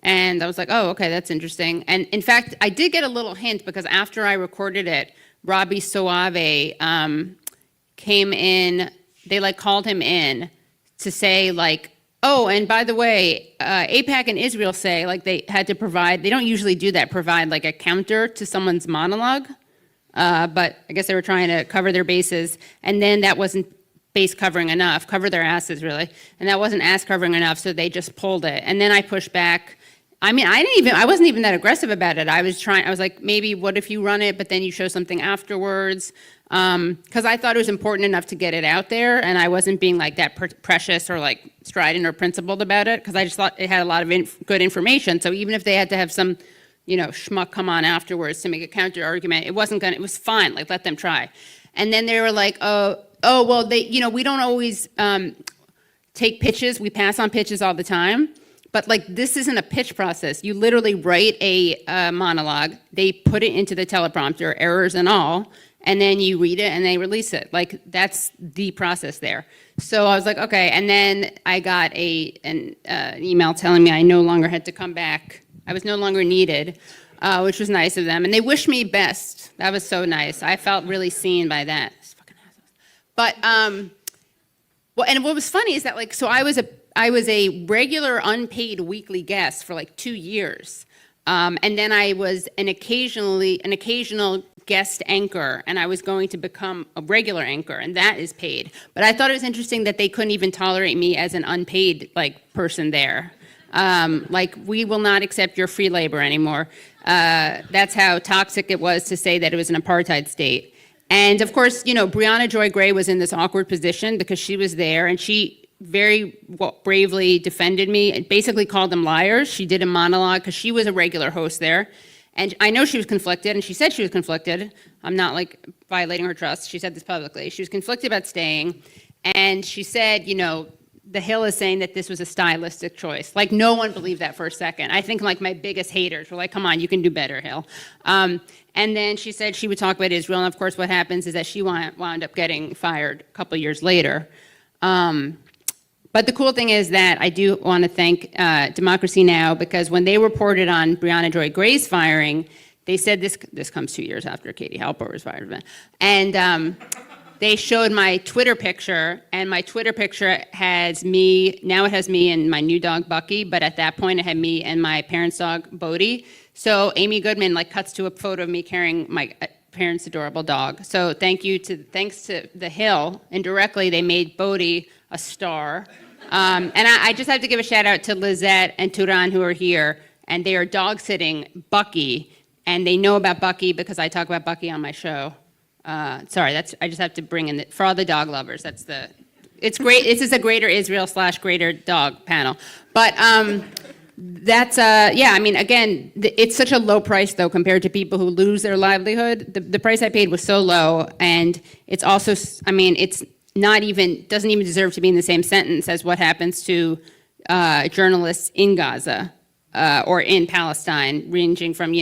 And I was like, oh, okay, that's interesting. And in fact, I did get a little hint because after I recorded it, Robbie Soave came in, they like called him in to say like, oh, and by the way, AIPAC and Israel say like they had to provide, they don't usually do that, provide like a counter to someone's monologue, but I guess they were trying to cover their bases, and then that wasn't base covering enough, cover their asses really, and that wasn't ass covering enough, so they just pulled it. And then I pushed back. I mean, I wasn't even that aggressive about it. I was like, maybe what if you run it, but then you show something afterwards? Because I thought it was important enough to get it out there, and I wasn't being like that precious or like strident or principled about it, because I just thought it had a lot of good information. So even if they had to have some, schmuck come on afterwards to make a counter argument, it was fine, like let them try. And then they were like, oh, well, we don't always take pitches. We pass on pitches all the time. But like, this isn't a pitch process. You literally write a monologue, they put it into the teleprompter, errors and all, and then you read it and they release it. Like, that's the process there. So I was like, okay. And then I got an email telling me I no longer had to come back. I was no longer needed, which was nice of them. And they wished me best. That was so nice. I felt really seen by that. But, well, and what was funny is that like, so I was a regular unpaid weekly guest for like 2 years. And then I was an occasional guest anchor, and I was going to become a regular anchor, and that is paid. But I thought it was interesting that they couldn't even tolerate me as an unpaid like person there. Like, we will not accept your free labor anymore. That's how toxic it was to say that it was an apartheid state. And of course, Brianna Joy Gray was in this awkward position because she was there, and she very bravely defended me and basically called them liars. She did a monologue because she was a regular host there. And I know she was conflicted, and she said she was conflicted. I'm not like violating her trust. She said this publicly. She was conflicted about staying. And she said, the Hill is saying that this was a stylistic choice. Like, no one believed that for a second. I think like my biggest haters were like, come on, you can do better, Hill. And then she said she would talk about Israel. And of course, what happens is that she wound up getting fired a couple years later. But the cool thing is that I do want to thank Democracy Now! Because when they reported on Brianna Joy Gray's firing, they said this comes 2 years after Katie Halper was fired. And they showed my Twitter picture, and my Twitter picture has me, now it has me and my new dog Bucky, but at that point it had me and my parents' dog Bodhi. So Amy Goodman like cuts to a photo of me carrying my parents' adorable dog. So thanks to The Hill, indirectly, they made Bodhi a star. And I just have to give a shout out to Lizette and Turan who are here, and they are dog sitting Bucky, and they know about Bucky because I talk about Bucky on my show. I just have to bring in, for all the dog lovers, it's great, this is a Greater Israel / Greater Dog panel. But again, it's such a low price though compared to people who lose their livelihood. The price I paid was so low, and it's also, it's not even, doesn't even deserve to be in the same sentence as what happens to journalists in Gaza or in Palestine, ranging from,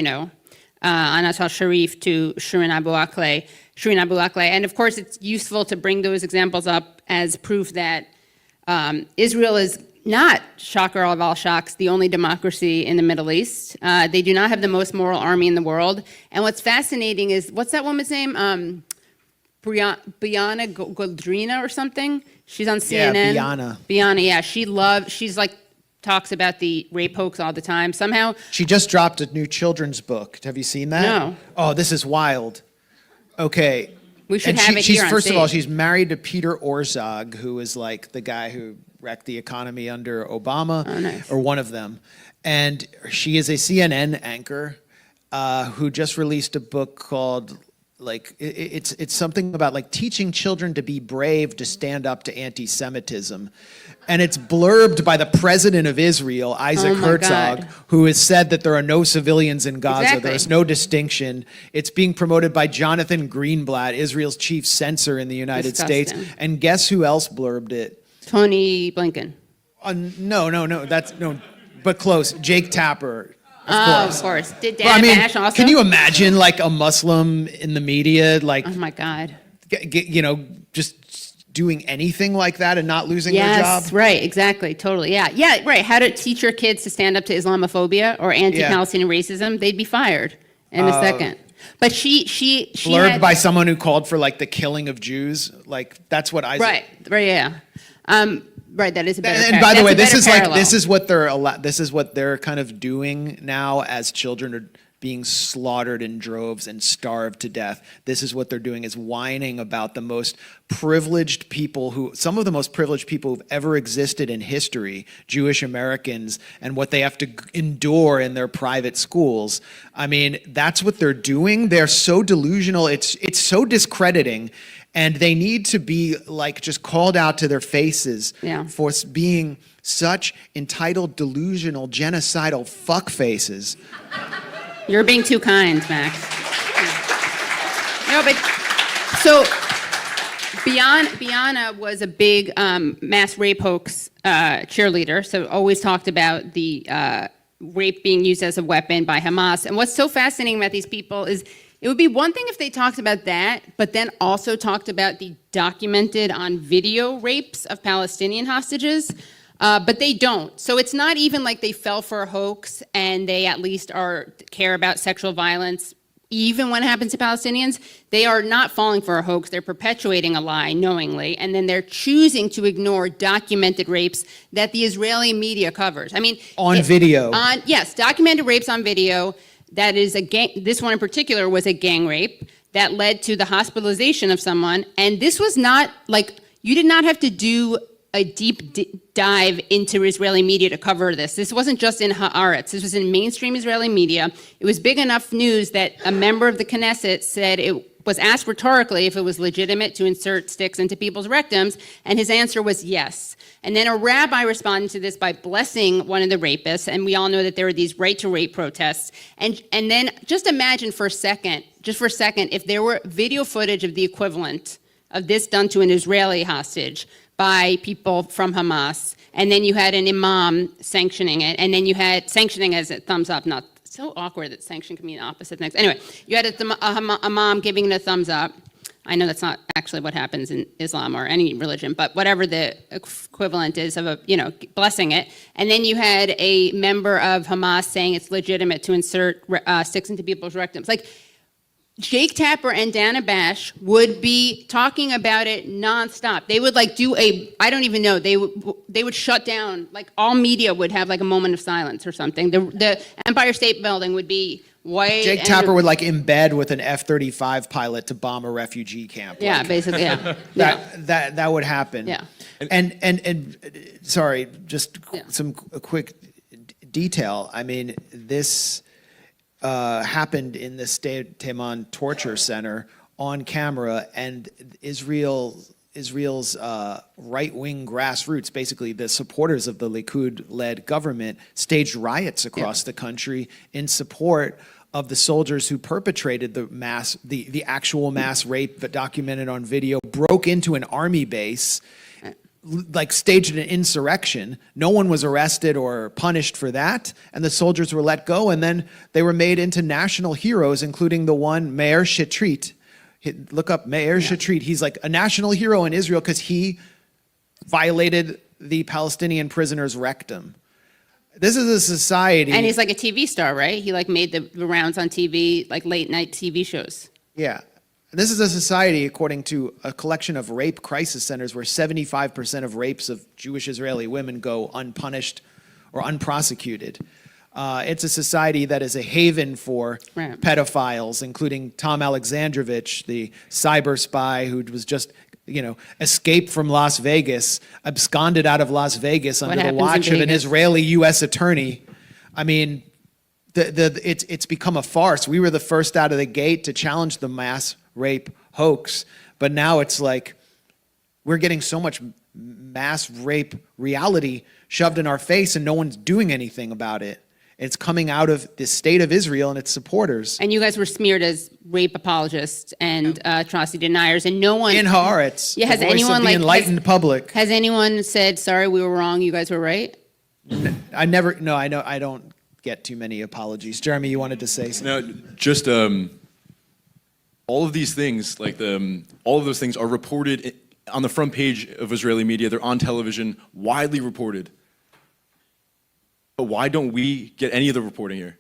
Anas al-Sharif to Shireen Abu Akleh. And of course, it's useful to bring those examples up as proof that Israel is not, shocker of all shocks, the only democracy in the Middle East. They do not have the most moral army in the world. And what's fascinating is, what's that woman's name? Biana Goldrina or something? She's on CNN. Yeah, Biana, yeah. She's like, talks about the rape hoax all the time. Somehow. She just dropped a new children's book. Have you seen that? No. Oh, this is wild. Okay. We should have it here on First of all, stage. she's married to Peter Orszag, who is like the guy who wrecked the economy under Obama, Oh, nice. or one of them. And she is a CNN anchor who just released a book called, like, it's something about like teaching children to be brave to stand up to anti-Semitism. And it's blurbed by the president of Israel, Isaac Oh my Herzog, God. who has said that there are no civilians in Gaza. Exactly. There is no distinction. It's being promoted by Jonathan Greenblatt, Israel's chief censor in the United States. Disgusting. And guess who else blurbed it? Tony Blinken. No, but close. Jake Tapper. Of course. Did But, Dan Bash also? can you imagine like a Muslim in the media, like, Oh my God. just doing anything like that and not losing their job? Yes, right, exactly, totally, yeah. Yeah, right, how to teach your kids to stand up to Islamophobia or anti-Palestinian racism, they'd be fired in a second. But she Blurbed had, by someone who called for like the killing of Jews. Like that's what Isaac. right, yeah. Right, that is a better And by the way, that's a better parallel. this is what they're kind of doing now as children are being slaughtered in droves and starved to death. This is what they're doing, is whining about the most privileged people some of the most privileged people who've ever existed in history, Jewish Americans, and what they have to endure in their private schools. I mean, that's what they're doing. They're so delusional. It's so discrediting. And they need to be like just called out to their faces for being such entitled, delusional, genocidal fuckfaces. You're being too kind, Max. No, but so Biana was a big mass rape hoax cheerleader, so always talked about the rape being used as a weapon by Hamas. And what's so fascinating about these people is it would be one thing if they talked about that, but then also talked about the documented on video rapes of Palestinian hostages. But they don't. So it's not even like they fell for a hoax and they at least care about sexual violence. Even when it happens to Palestinians, they are not falling for a hoax. They're perpetuating a lie knowingly, and then they're choosing to ignore documented rapes that the Israeli media covers. I mean, Video. Yes, documented rapes on video. That is a gang. This one in particular was a gang rape that led to the hospitalization of someone. And this was not like, you did not have to do a deep dive into Israeli media to cover this. This wasn't just in Haaretz. This was in mainstream Israeli media. It was big enough news that a member of the Knesset said it was asked rhetorically if it was legitimate to insert sticks into people's rectums, and his answer was yes. And then a rabbi responded to this by blessing one of the rapists, and we all know that there were these right-to-rape protests. And then just imagine for a second, if there were video footage of the equivalent of this done to an Israeli hostage by people from Hamas, and then you had an imam sanctioning it, and then you had sanctioning as a thumbs up, not so awkward that sanction can mean opposite things. Anyway, you had a imam giving it a thumbs up. I know that's not actually what happens in Islam or any religion, but whatever the equivalent is of blessing it. And then you had a member of Hamas saying it's legitimate to insert sticks into people's rectums. Like, Jake Tapper and Dana Bash would be talking about it nonstop. They would I don't even know, they would shut down, like all media would have like a moment of silence or something. The Empire State Building would be white. Jake and- Tapper would like embed with an F-35 pilot to bomb a refugee camp. Yeah, Like, basically, yeah. Yeah. that would happen. Yeah. And sorry, just Yeah. a quick detail. I mean, this happened in the State Taman torture center on camera, and Israel's right-wing grassroots, basically the supporters of the Likud-led government, staged riots across the country in support of the soldiers who perpetrated the actual mass rape that documented on video, broke into an army base, like staged an insurrection. No one was arrested or punished for that, and the soldiers were let go, and then they were made into national heroes, including the one, Meir Shetrit. Look up Meir Shetrit. He's like a national hero in Israel because he violated the Palestinian prisoner's rectum. This is a society. And he's like a TV star, right? He like made the rounds on TV, like late night TV shows. Yeah. This is a society, according to a collection of rape crisis centers, where 75% of rapes of Jewish Israeli women go unpunished or unprosecuted. It's a society that is a haven for Right. pedophiles, including Tom Alexandrovich, the cyber spy who was just, escaped from Las Vegas, absconded out of Las Vegas under the happens in watch of an Vegas? Israeli U.S. attorney. I mean, it's become a farce. We were the first out of the gate to challenge the mass rape hoax, but now it's like we're getting so much mass rape reality shoved in our face and no one's doing anything about it. It's coming out of the state of Israel and its supporters. And you guys were smeared as rape apologists and atrocity deniers, and no one In Haaretz, Yeah, has the voice anyone of the like enlightened public. Has anyone said sorry? We were wrong. You guys were right. I don't get too many apologies. Jeremy, you wanted to say something? Now, just all of these things, like all of those things are reported on the front page of Israeli media. They're on television, widely reported. But why don't we get any of the reporting here?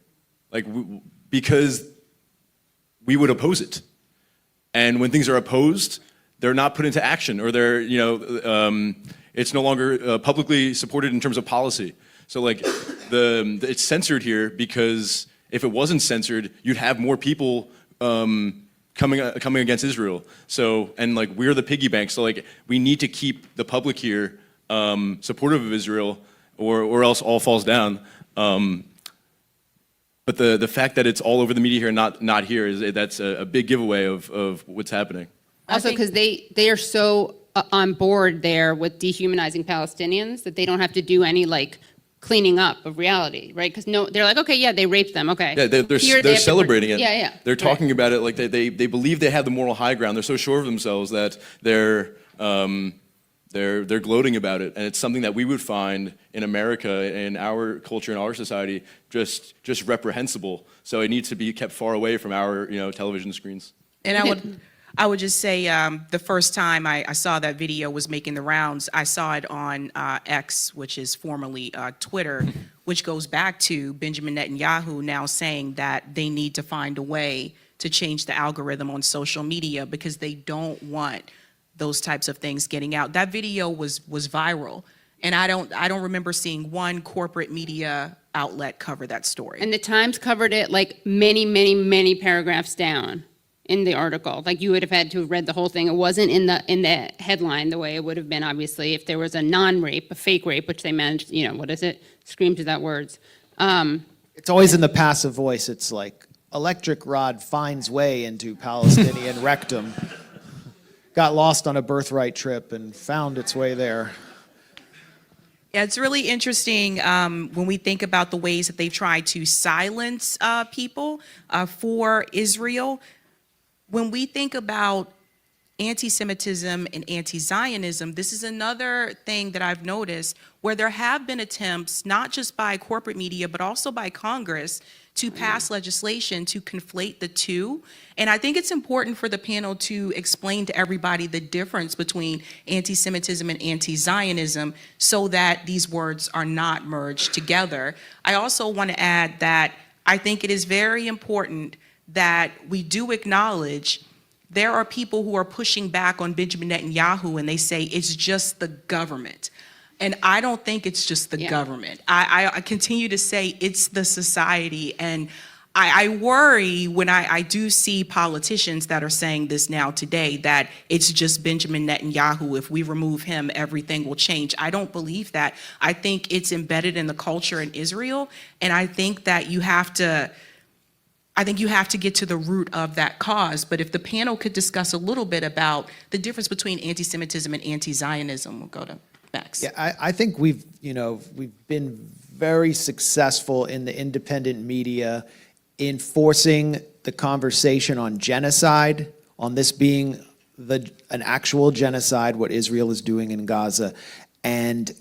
Because we would oppose it. And when things are opposed, they're not put into action, or it's no longer publicly supported in terms of policy. So it's censored here because if it wasn't censored, you'd have more people coming against Israel. So, and we're the piggy bank. So we need to keep the public here supportive of Israel, or else all falls down. But the fact that it's all over the media here and not here that's a big giveaway of what's happening. Also, because they are so on board there with dehumanizing Palestinians that they don't have to do any cleaning up of reality, right? Because they're like, okay, yeah, they raped them, okay. Yeah, they're Here they have to celebrating it. Yeah, yeah. They're talking about it like they believe they have the moral high ground. They're so sure of themselves that they're gloating about it, and it's something that we would find in America, in our culture, in our society, just reprehensible. So it needs to be kept far away from our television screens. And I would just say the first time I saw that video was making the rounds, I saw it on X, which is formerly Twitter, which goes back to Benjamin Netanyahu now saying that they need to find a way to change the algorithm on social media because they don't want those types of things getting out. That video was viral, and I don't remember seeing one corporate media outlet cover that story. And the Times covered it many, many, many paragraphs down in the article. You would have had to have read the whole thing. It wasn't in the headline the way it would have been, obviously, if there was a non-rape, a fake rape, which they managed, what is it? Screamed without words. It's always in the passive voice. It's like, electric rod finds way into Palestinian rectum. Got lost on a birthright trip and found its way there. Yeah, it's really interesting when we think about the ways that they've tried to silence people for Israel. When we think about anti-Semitism and anti-Zionism, this is another thing that I've noticed where there have been attempts, not just by corporate media, but also by Congress, to pass legislation to conflate the two. And I think it's important for the panel to explain to everybody the difference between anti-Semitism and anti-Zionism so that these words are not merged together. I also want to add that I think it is very important that we do acknowledge there are people who are pushing back on Benjamin Netanyahu and they say it's just the government. And I don't think it's just the government. I continue to say it's the society. And I worry when I do see politicians that are saying this now today, that it's just Benjamin Netanyahu. If we remove him, everything will change. I don't believe that. I think it's embedded in the culture in Israel, and I think that you have to get to the root of that cause. But if the panel could discuss a little bit about the difference between anti-Semitism and anti-Zionism, we'll go to Max. Yeah, I think we've been very successful in the independent media in forcing the conversation on genocide, on this being an actual genocide, what Israel is doing in Gaza, and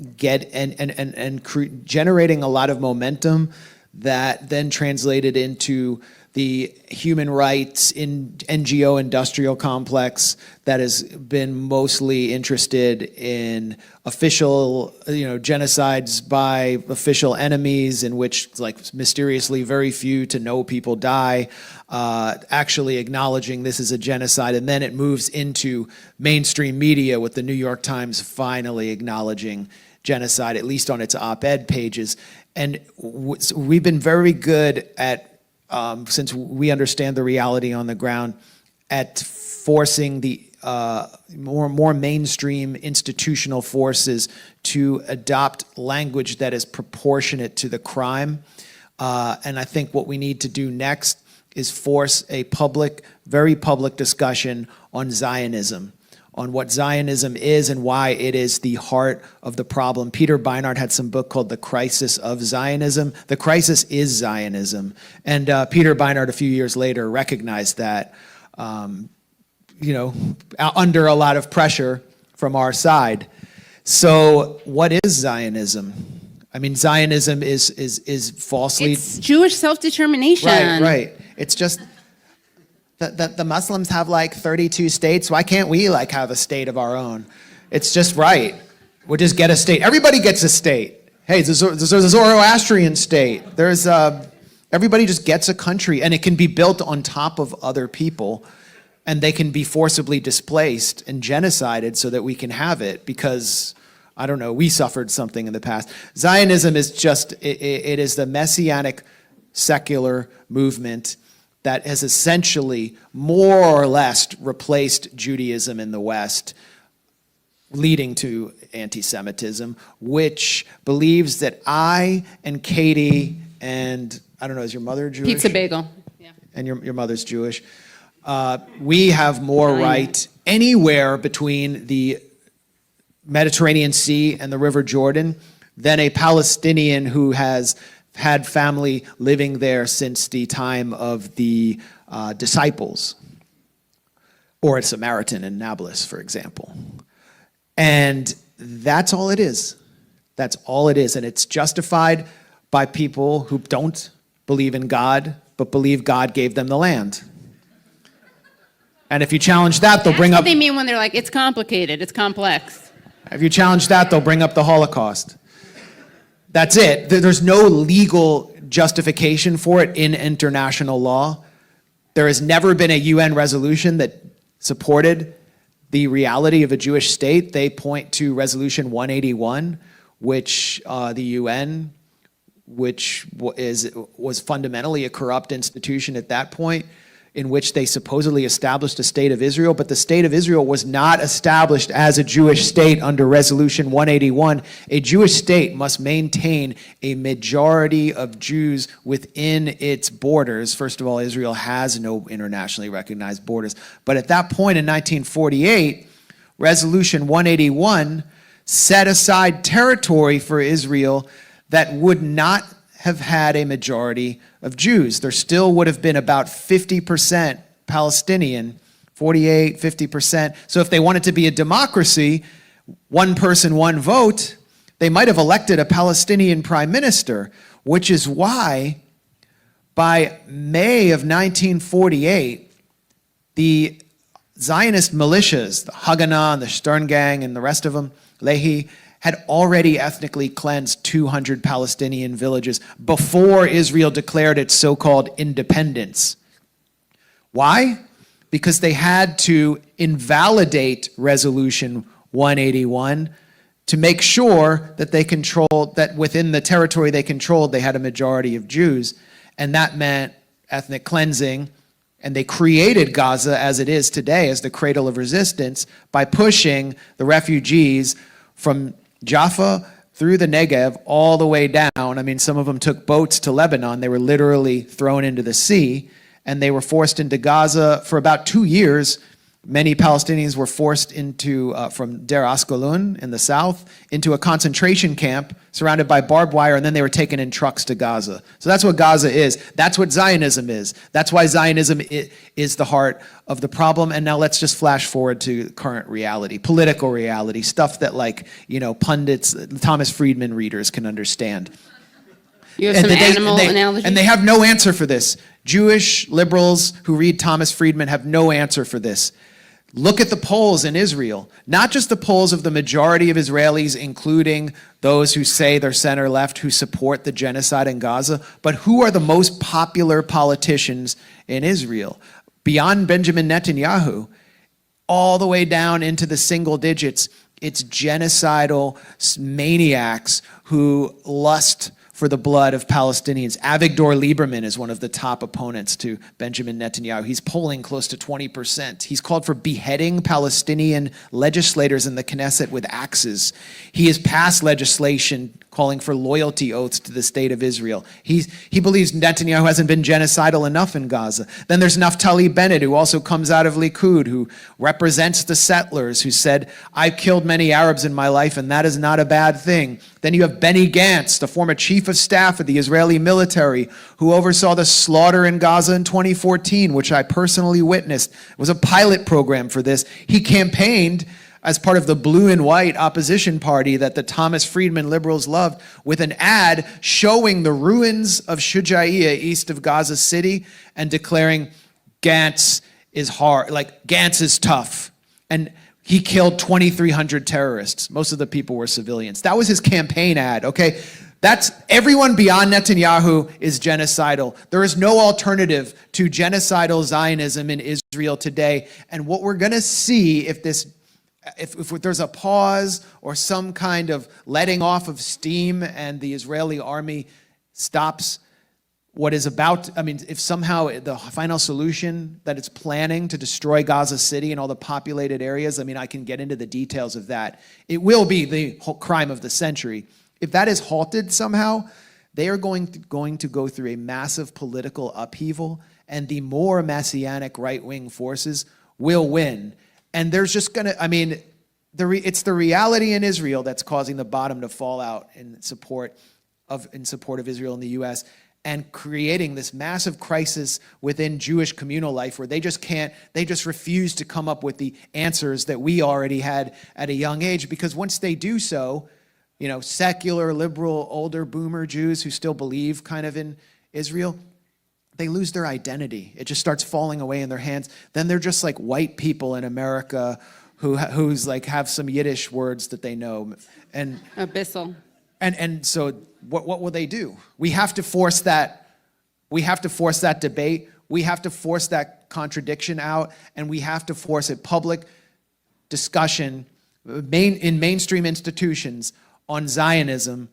generating a lot of momentum that then translated into the human rights in NGO industrial complex that has been mostly interested in official, genocides by official enemies, in which, like, mysteriously very few to no people die, actually acknowledging this is a genocide. And then it moves into mainstream media with the New York Times finally acknowledging genocide, at least on its op-ed pages. And we've been very good at, since we understand the reality on the ground, at forcing the more mainstream institutional forces to adopt language that is proportionate to the crime. And I think what we need to do next is force a very public discussion on Zionism, on what Zionism is and why it is the heart of the problem. Peter Beinart had some book called The Crisis of Zionism. The crisis is Zionism. And Peter Beinart, a few years later, recognized that, under a lot of pressure from our side. So what is Zionism? I mean, Zionism is falsely... It's Jewish self-determination. Right. It's just... The Muslims have like 32 states. Why can't we have a state of our own? It's just right. We'll just get a state. Everybody gets a state. Hey, there's a Zoroastrian state. Everybody just gets a country, and it can be built on top of other people, and they can be forcibly displaced and genocided so that we can have it because, I don't know, we suffered something in the past. Zionism is just, it is the messianic secular movement that has essentially more or less replaced Judaism in the West, leading to anti-Semitism, which believes that I and Katie and, I don't know, is your mother Jewish? Pizza bagel. Yeah. And your mother's Jewish. We have more right anywhere between the Mediterranean Sea and the River Jordan than a Palestinian who has had family living there since the time of the disciples, or a Samaritan in Nablus, for example. And that's all it is. That's all it is. And it's justified by people who don't believe in God, but believe God gave them the land. And if you challenge that, they'll bring up... That's what they mean when they're like, it's complicated, it's complex. If you challenge that, they'll bring up the Holocaust. That's it. There's no legal justification for it in international law. There has never been a UN resolution that supported the reality of a Jewish state. They point to Resolution 181, which the UN, which was fundamentally a corrupt institution at that point, in which they supposedly established a state of Israel, but the state of Israel was not established as a Jewish state under Resolution 181. A Jewish state must maintain a majority of Jews within its borders. First of all, Israel has no internationally recognized borders. But at that point in 1948, Resolution 181 set aside territory for Israel that would not have had a majority of Jews. There still would have been about 50% Palestinian, 48, 50%. So if they wanted to be a democracy, one person, one vote, they might have elected a Palestinian prime minister, which is why by May of 1948, the Zionist militias, the Haganah and the Stern Gang and the rest of them, Lehi, had already ethnically cleansed 200 Palestinian villages before Israel declared its so-called independence. Why? Because they had to invalidate Resolution 181 to make sure that they controlled, that within the territory they controlled, they had a majority of Jews. And that meant ethnic cleansing, and they created Gaza as it is today, as the cradle of resistance, by pushing the refugees from Jaffa through the Negev all the way down. I mean, some of them took boats to Lebanon. They were literally thrown into the sea, and they were forced into Gaza for about 2 years. Many Palestinians were forced into, from Deir Askalun in the south, into a concentration camp surrounded by barbed wire, and then they were taken in trucks to Gaza. So that's what Gaza is. That's what Zionism is. That's why Zionism is the heart of the problem. And now let's just flash forward to current reality, political reality, stuff that pundits, Thomas Friedman readers can understand. You have some animal analogies? And they have no answer for this. Jewish liberals who read Thomas Friedman have no answer for this. Look at the polls in Israel, not just the polls of the majority of Israelis, including those who say they're center-left, who support the genocide in Gaza, but who are the most popular politicians in Israel? Beyond Benjamin Netanyahu, all the way down into the single digits, it's genocidal maniacs who lust for the blood of Palestinians. Avigdor Lieberman is one of the top opponents to Benjamin Netanyahu. He's polling close to 20%. He's called for beheading Palestinian legislators in the Knesset with axes. He has passed legislation calling for loyalty oaths to the state of Israel. He believes Netanyahu hasn't been genocidal enough in Gaza. Then there's Naftali Bennett, who also comes out of Likud, who represents the settlers, who said, I've killed many Arabs in my life, and that is not a bad thing. Then you have Benny Gantz, the former chief of staff of the Israeli military, who oversaw the slaughter in Gaza in 2014, which I personally witnessed. It was a pilot program for this. He campaigned as part of the blue and white opposition party that the Thomas Friedman liberals loved, with an ad showing the ruins of Shujaiya east of Gaza City and declaring Gantz is hard, like Gantz is tough. And he killed 2,300 terrorists. Most of the people were civilians. That was his campaign ad, okay? That's everyone beyond Netanyahu is genocidal. There is no alternative to genocidal Zionism in Israel today. And what we're gonna see if there's a pause or some kind of letting off of steam and the Israeli army stops what is about, if somehow the final solution that it's planning to destroy Gaza City and all the populated areas, I can get into the details of that. It will be the crime of the century. If that is halted somehow, they are going to go through a massive political upheaval, and the more messianic right-wing forces will win. And there's just gonna, it's the reality in Israel that's causing the bottom to fall out in support of Israel in the U.S. and creating this massive crisis within Jewish communal life where they just refuse to come up with the answers that we already had at a young age, because once they do so, secular, liberal, older boomer Jews who still believe kind of in Israel, they lose their identity. It just starts falling away in their hands. Then they're just like white people in America who's like have some Yiddish words that they know. And Abyssal. And so what will they do? We have to force that. We have to force that debate. We have to force that contradiction out, and we have to force a public discussion in mainstream institutions on Zionism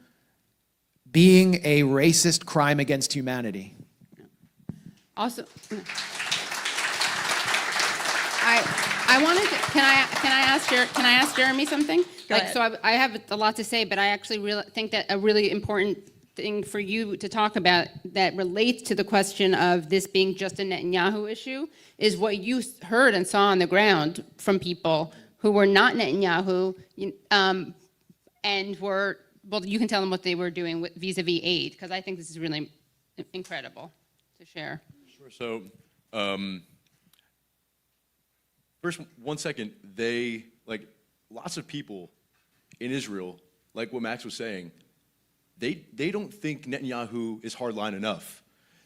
being a racist crime against humanity. Also, I wanted to, can I ask Jeremy something? Go ahead. So I have a lot to say, but I actually think that a really important thing for you to talk about that relates to the question of this being just a Netanyahu issue is what you heard and saw on the ground from people who were not Netanyahu and were, well, you can tell them what they were doing vis-a-vis aid, because I think this is really incredible to share. Sure. So, first, 1 second, lots of people in Israel, like what Max was saying, they don't think Netanyahu is hardline enough.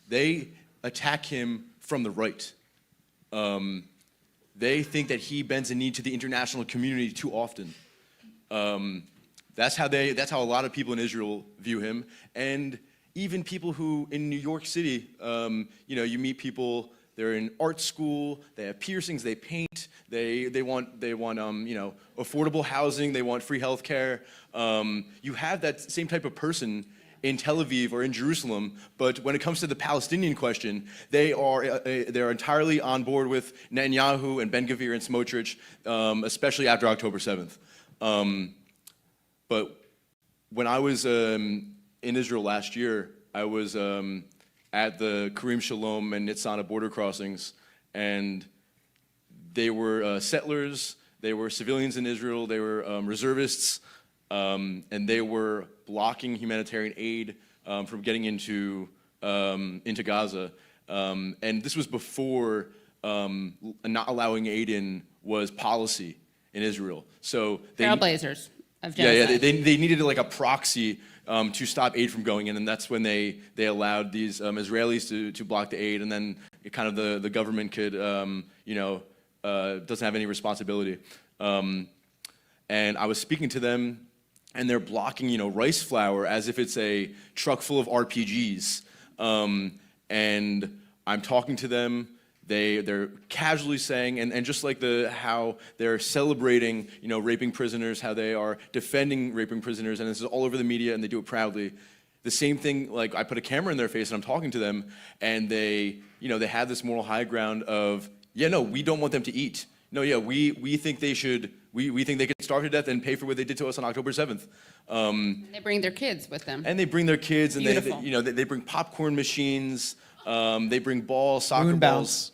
They attack him from the right. They think that he bends a knee to the international community too often. That's how a lot of people in Israel view him. And even people who in New York City, you meet people, they're in art school, they have piercings, they paint, they want affordable housing, they want free health care. You have that same type of person in Tel Aviv or in Jerusalem, but when it comes to the Palestinian question, they're entirely on board with Netanyahu and Ben-Gvir and Smotrich, especially after October 7th. But when I was in Israel last year, I was at the Karim Shalom and Nitzana border crossings, and they were settlers, they were civilians in Israel, they were reservists, and they were blocking humanitarian aid from getting into Gaza. And this was before not allowing aid in was policy in Israel. So Trailblazers of yeah, genocide. they needed like a proxy to stop aid from going in, and that's when they allowed these Israelis to block the aid, and then kind of the government could doesn't have any responsibility. And I was speaking to them, and they're blocking rice flour as if it's a truck full of RPGs. And I'm talking to them. They're casually saying, and just like how they're celebrating, raping prisoners, how they are defending raping prisoners, and this is all over the media, and they do it proudly. The same thing, like I put a camera in their face and I'm talking to them, and they have this moral high ground of, no, we don't want them to eat. No, we think they should. We think they could starve to death and pay for what they did to us on October 7th. And they bring their kids with them. And they bring their kids, and Beautiful. they bring popcorn machines. They bring balls, soccer Moon balls. bounce.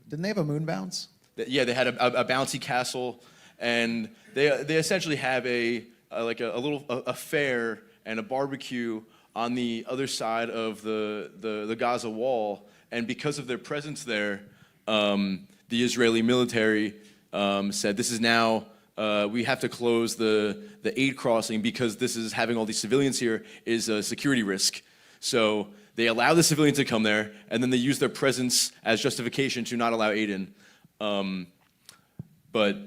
Didn't they have a moon bounce? Yeah, they had a bouncy castle, and they essentially have a little fair and a barbecue on the other side of the Gaza wall. And because of their presence there, the Israeli military said this is now we have to close the aid crossing because this is having all these civilians here is a security risk. So they allow the civilians to come there, and then they use their presence as justification to not allow aid in. But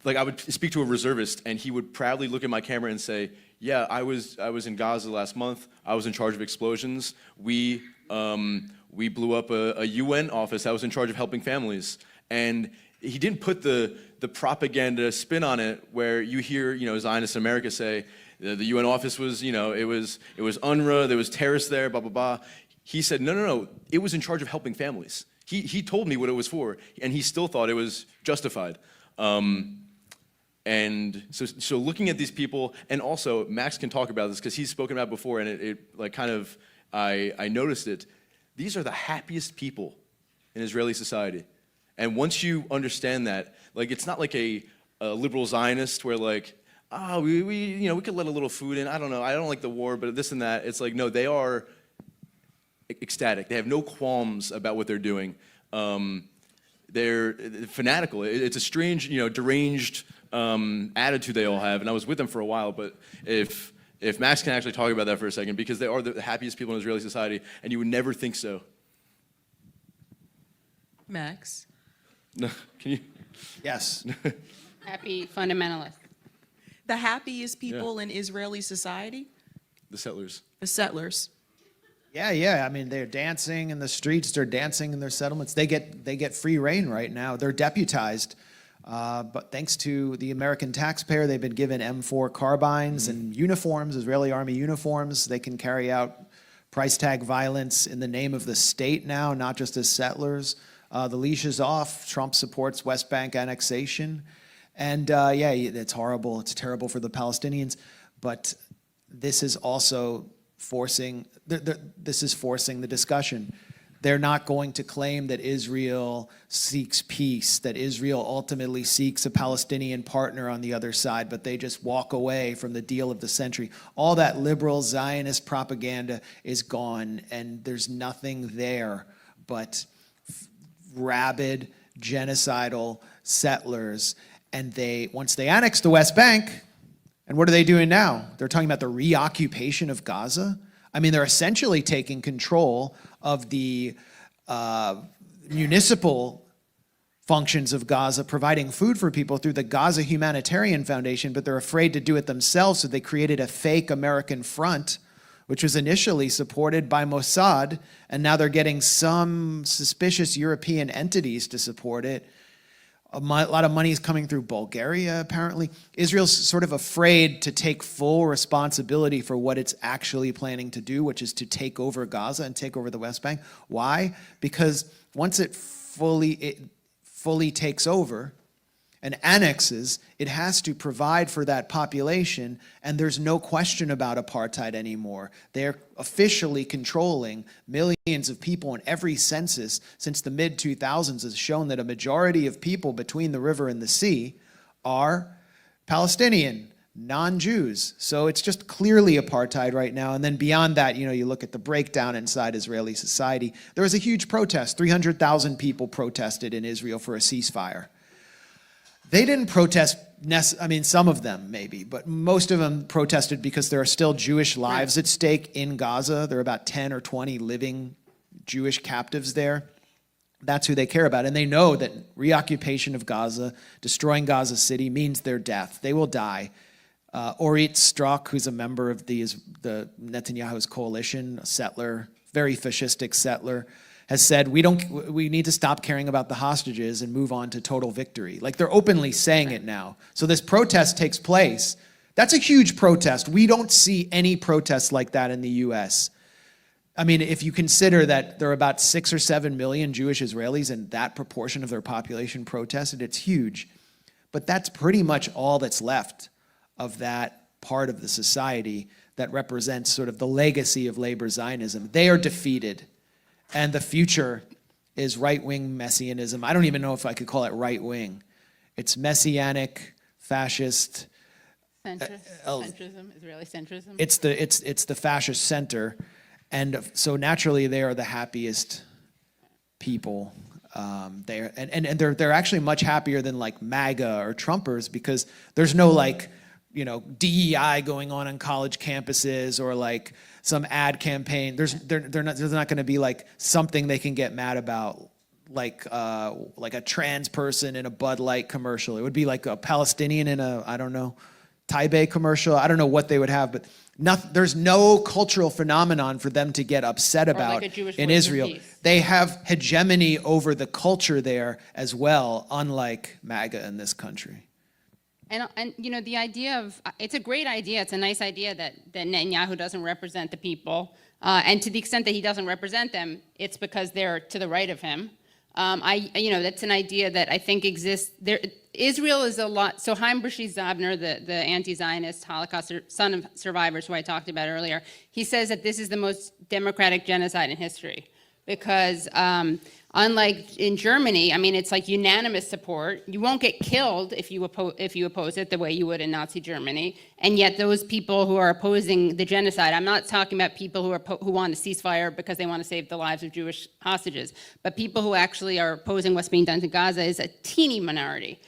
like I would speak to a reservist, and he would proudly look at my camera and say, "Yeah, I was in Gaza last month. I was in charge of explosions. We blew up a UN office that was in charge of helping families." And he didn't put the propaganda spin on it, where you hear Zionists in America say the UN office was it was UNRWA, there was terrorists there, blah blah blah. He said no, it was in charge of helping families. He told me what it was for, and he still thought it was justified. And so looking at these people, and also Max can talk about this because he's spoken about it before, and it like kind of I noticed it. These are the happiest people in Israeli society. And once you understand that, like it's not like a liberal Zionist where like, we could let a little food in. I don't know. I don't like the war, but this and that. It's like, no, they are ecstatic. They have no qualms about what they're doing. They're fanatical. It's a strange, deranged attitude they all have. And I was with them for a while, but if Max can actually talk about that for a second, because they are the happiest people in Israeli society, and you would never think so. Max? No, can you? Yes. Happy fundamentalist. The happiest people in Israeli society? The settlers. The settlers. Yeah. I mean, they're dancing in the streets. They're dancing in their settlements. They get free reign right now. They're deputized. But thanks to the American taxpayer, they've been given M4 carbines and uniforms, Israeli army uniforms. They can carry out price tag violence in the name of the state now, not just as settlers. The leash is off. Trump supports West Bank annexation. And it's horrible. It's terrible for the Palestinians. But this is also forcing the discussion. They're not going to claim that Israel seeks peace, that Israel ultimately seeks a Palestinian partner on the other side, but they just walk away from the deal of the century. All that liberal Zionist propaganda is gone, and there's nothing there but rabid, genocidal settlers. And once they annex the West Bank, and what are they doing now? They're talking about the reoccupation of Gaza. I mean, they're essentially taking control of the municipal functions of Gaza, providing food for people through the Gaza Humanitarian Foundation, but they're afraid to do it themselves, so they created a fake American front, which was initially supported by Mossad, and now they're getting some suspicious European entities to support it. lot of money is coming through Bulgaria, apparently. Israel's sort of afraid to take full responsibility for what it's actually planning to do, which is to take over Gaza and take over the West Bank. Why? Because once it fully takes over and annexes, it has to provide for that population, and there's no question about apartheid anymore. They're officially controlling millions of people, and every census since the mid-2000s has shown that a majority of people between the river and the sea are Palestinian, non-Jews. So it's just clearly apartheid right now. And then beyond that, you look at the breakdown inside Israeli society. There was a huge protest. 300,000 people protested in Israel for a ceasefire. They didn't protest, some of them maybe, but most of them protested because there are still Jewish lives at stake in Gaza. There are about 10 or 20 living Jewish captives there. That's who they care about. And they know that reoccupation of Gaza, destroying Gaza City, means their death. They will die. Orit Strzok, who's a member of the Netanyahu's coalition, a settler, very fascistic settler, has said, we need to stop caring about the hostages and move on to total victory. Like, they're openly saying it now. So this protest takes place. That's a huge protest. We don't see any protests like that in the US. If you consider that there are about 6 or 7 million Jewish Israelis and that proportion of their population protested, it's huge. But that's pretty much all that's left of that part of the society that represents sort of the legacy of labor Zionism. They are defeated. And the future is right-wing messianism. I don't even know if I could call it right-wing. It's messianic, fascist. Centrism, Israeli centrism. It's the fascist center. And so naturally they are the happiest people. They're actually much happier than like MAGA or Trumpers, because there's no DEI going on college campuses or like some ad campaign. There's not going to be like something they can get mad about, like a trans person in a Bud Light commercial. It would be like a Palestinian in a, I don't know, Taipei commercial. I don't know what they would have, but there's no cultural phenomenon for them to get upset about in Israel. They have hegemony over the culture there as well, unlike MAGA in this country. And the idea of, it's a great idea, it's a nice idea that Netanyahu doesn't represent the people, and to the extent that he doesn't represent them, it's because they're to the right of him. That's an idea that I think exists. Israel is a lot, so Chaim Brishi-Zabner, the anti-Zionist Holocaust son of survivors who I talked about earlier, he says that this is the most democratic genocide in history, because unlike in Germany, it's like unanimous support. You won't get killed if you oppose it the way you would in Nazi Germany. And yet those people who are opposing the genocide, I'm not talking about people who want a ceasefire because they want to save the lives of Jewish hostages, but people who actually are opposing what's being done to Gaza is a teeny minority.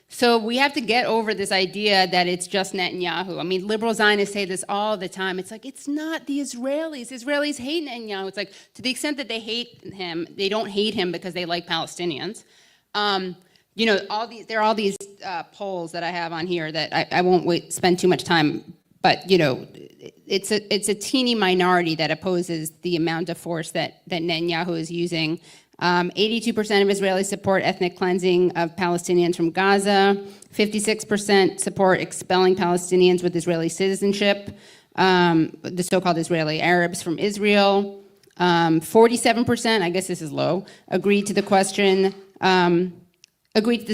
So we have to get over this idea that it's just Netanyahu. Liberal Zionists say this all the time. It's like, it's not the Israelis. Israelis hate Netanyahu. It's like, to the extent that they hate him, they don't hate him because they like Palestinians. There are all these polls that I have on here that I won't spend too much time, but it's a teeny minority that opposes the amount of force that Netanyahu is using. 82% of Israelis support ethnic cleansing of Palestinians from Gaza. 56% support expelling Palestinians with Israeli citizenship, the so-called Israeli Arabs from Israel. 47%, I guess this is low, agreed to the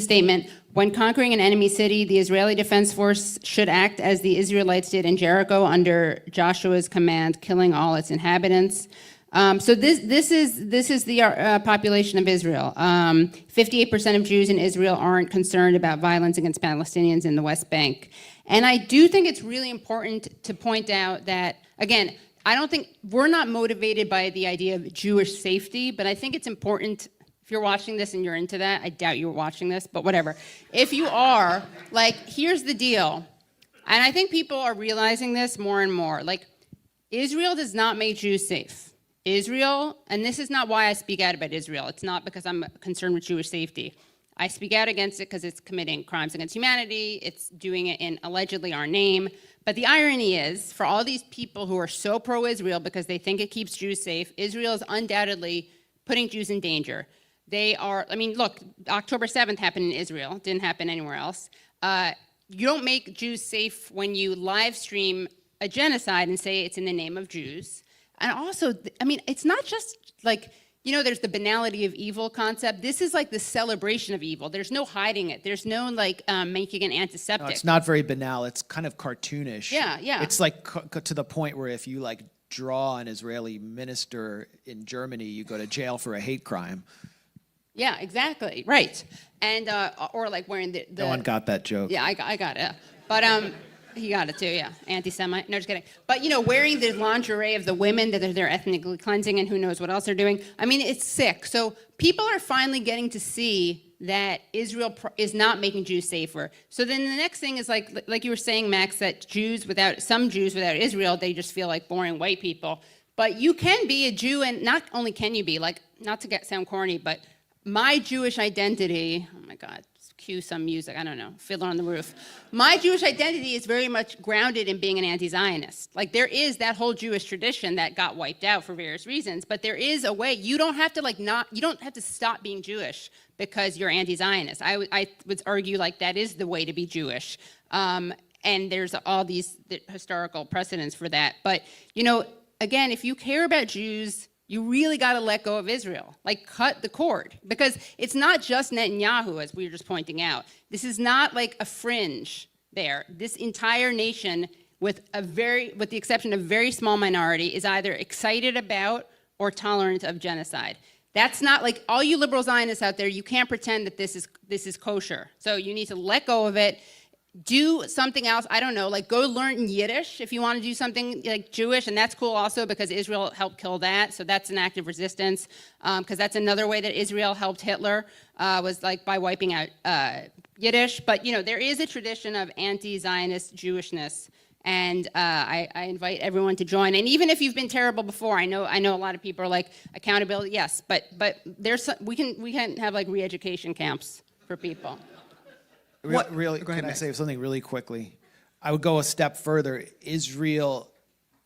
statement, when conquering an enemy city, the Israeli Defense Force should act as the Israelites did in Jericho under Joshua's command, killing all its inhabitants. So this is the population of Israel. 58% of Jews in Israel aren't concerned about violence against Palestinians in the West Bank. And I do think it's really important to point out that, again, I don't think we're not motivated by the idea of Jewish safety, but I think it's important, if you're watching this and you're into that, I doubt you're watching this, but whatever. If you are, here's the deal. And I think people are realizing this more and more. Israel does not make Jews safe. Israel, and this is not why I speak out about Israel. It's not because I'm concerned with Jewish safety. I speak out against it because it's committing crimes against humanity. It's doing it in allegedly our name. But the irony is, for all these people who are so pro-Israel because they think it keeps Jews safe, Israel is undoubtedly putting Jews in danger. They are, I mean, look, October 7th happened in Israel, didn't happen anywhere else. You don't make Jews safe when you live stream a genocide and say it's in the name of Jews. And also, I mean, it's not just like, you know, there's the banality of evil concept. This is like the celebration of evil. There's no hiding it. There's no like making it antiseptic. No, it's not very banal. It's kind of cartoonish. Yeah. It's like to the point where if you like draw an Israeli minister in Germany, you go to jail for a hate crime. Yeah, exactly. Right. And, or like wearing the No one got that joke. Yeah, I got it. But he got it too, yeah. Anti-Semite. No, just kidding. But, you know, wearing the lingerie of the women that they're ethnically cleansing and who knows what else they're doing. I mean, it's sick. So people are finally getting to see that Israel is not making Jews safer. So then the next thing is like you were saying, Max, that some Jews without Israel, they just feel like boring white people. But you can be a Jew, and not only can you be, like, not to sound corny, but my Jewish identity, oh my God, cue some music, I don't know, Fiddler on the Roof. My Jewish identity is very much grounded in being an anti-Zionist. Like there is that whole Jewish tradition that got wiped out for various reasons, but there is a way, you don't have to stop being Jewish because you're anti-Zionist. I would argue like that is the way to be Jewish. And there's all these historical precedents for that. But, you know, again, if you care about Jews, you really got to let go of Israel, like cut the cord, because it's not just Netanyahu, as we were just pointing out. This is not like a fringe there. This entire nation, with the exception of a very small minority, is either excited about or tolerant of genocide. That's not like all you liberal Zionists out there. You can't pretend that this is kosher. So you need to let go of it. Do something else, I don't know, like go learn Yiddish if you want to do something like Jewish, and that's cool also because Israel helped kill that, so that's an act of resistance, because that's another way that Israel helped Hitler, was like by wiping out Yiddish. But, you know, there is a tradition of anti-Zionist Jewishness, and I invite everyone to join. And even if you've been terrible before, I know a lot of people are like, accountability, yes, but we can have like re-education camps for people. Really, Go ahead, can I Max. say something really quickly? I would go a step further. Israel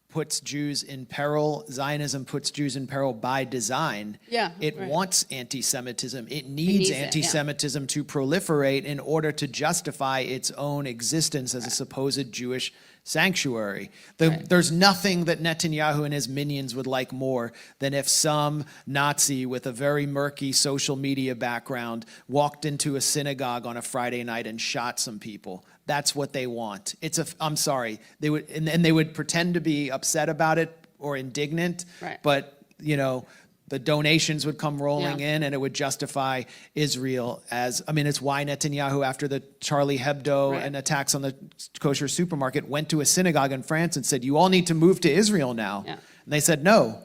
puts Jews in peril. Zionism puts Jews in peril by design. Yeah, It right. wants anti-Semitism. It needs needs it, yeah. anti-Semitism to proliferate in order to justify its own existence as a supposed Jewish sanctuary. There's nothing that Netanyahu and his minions would like more than if some Nazi with a very murky social media background walked into a synagogue on a Friday night and shot some people. That's what they want. I'm sorry. They would, and they would pretend to be upset about it or indignant, Right. but, you know, the donations would come rolling Yeah. in and it would justify Israel as, I mean, it's why Netanyahu, after the Charlie Hebdo Right. and attacks on the kosher supermarket, went to a synagogue in France and said, you all need to move to Israel now. Yeah. And they said, no,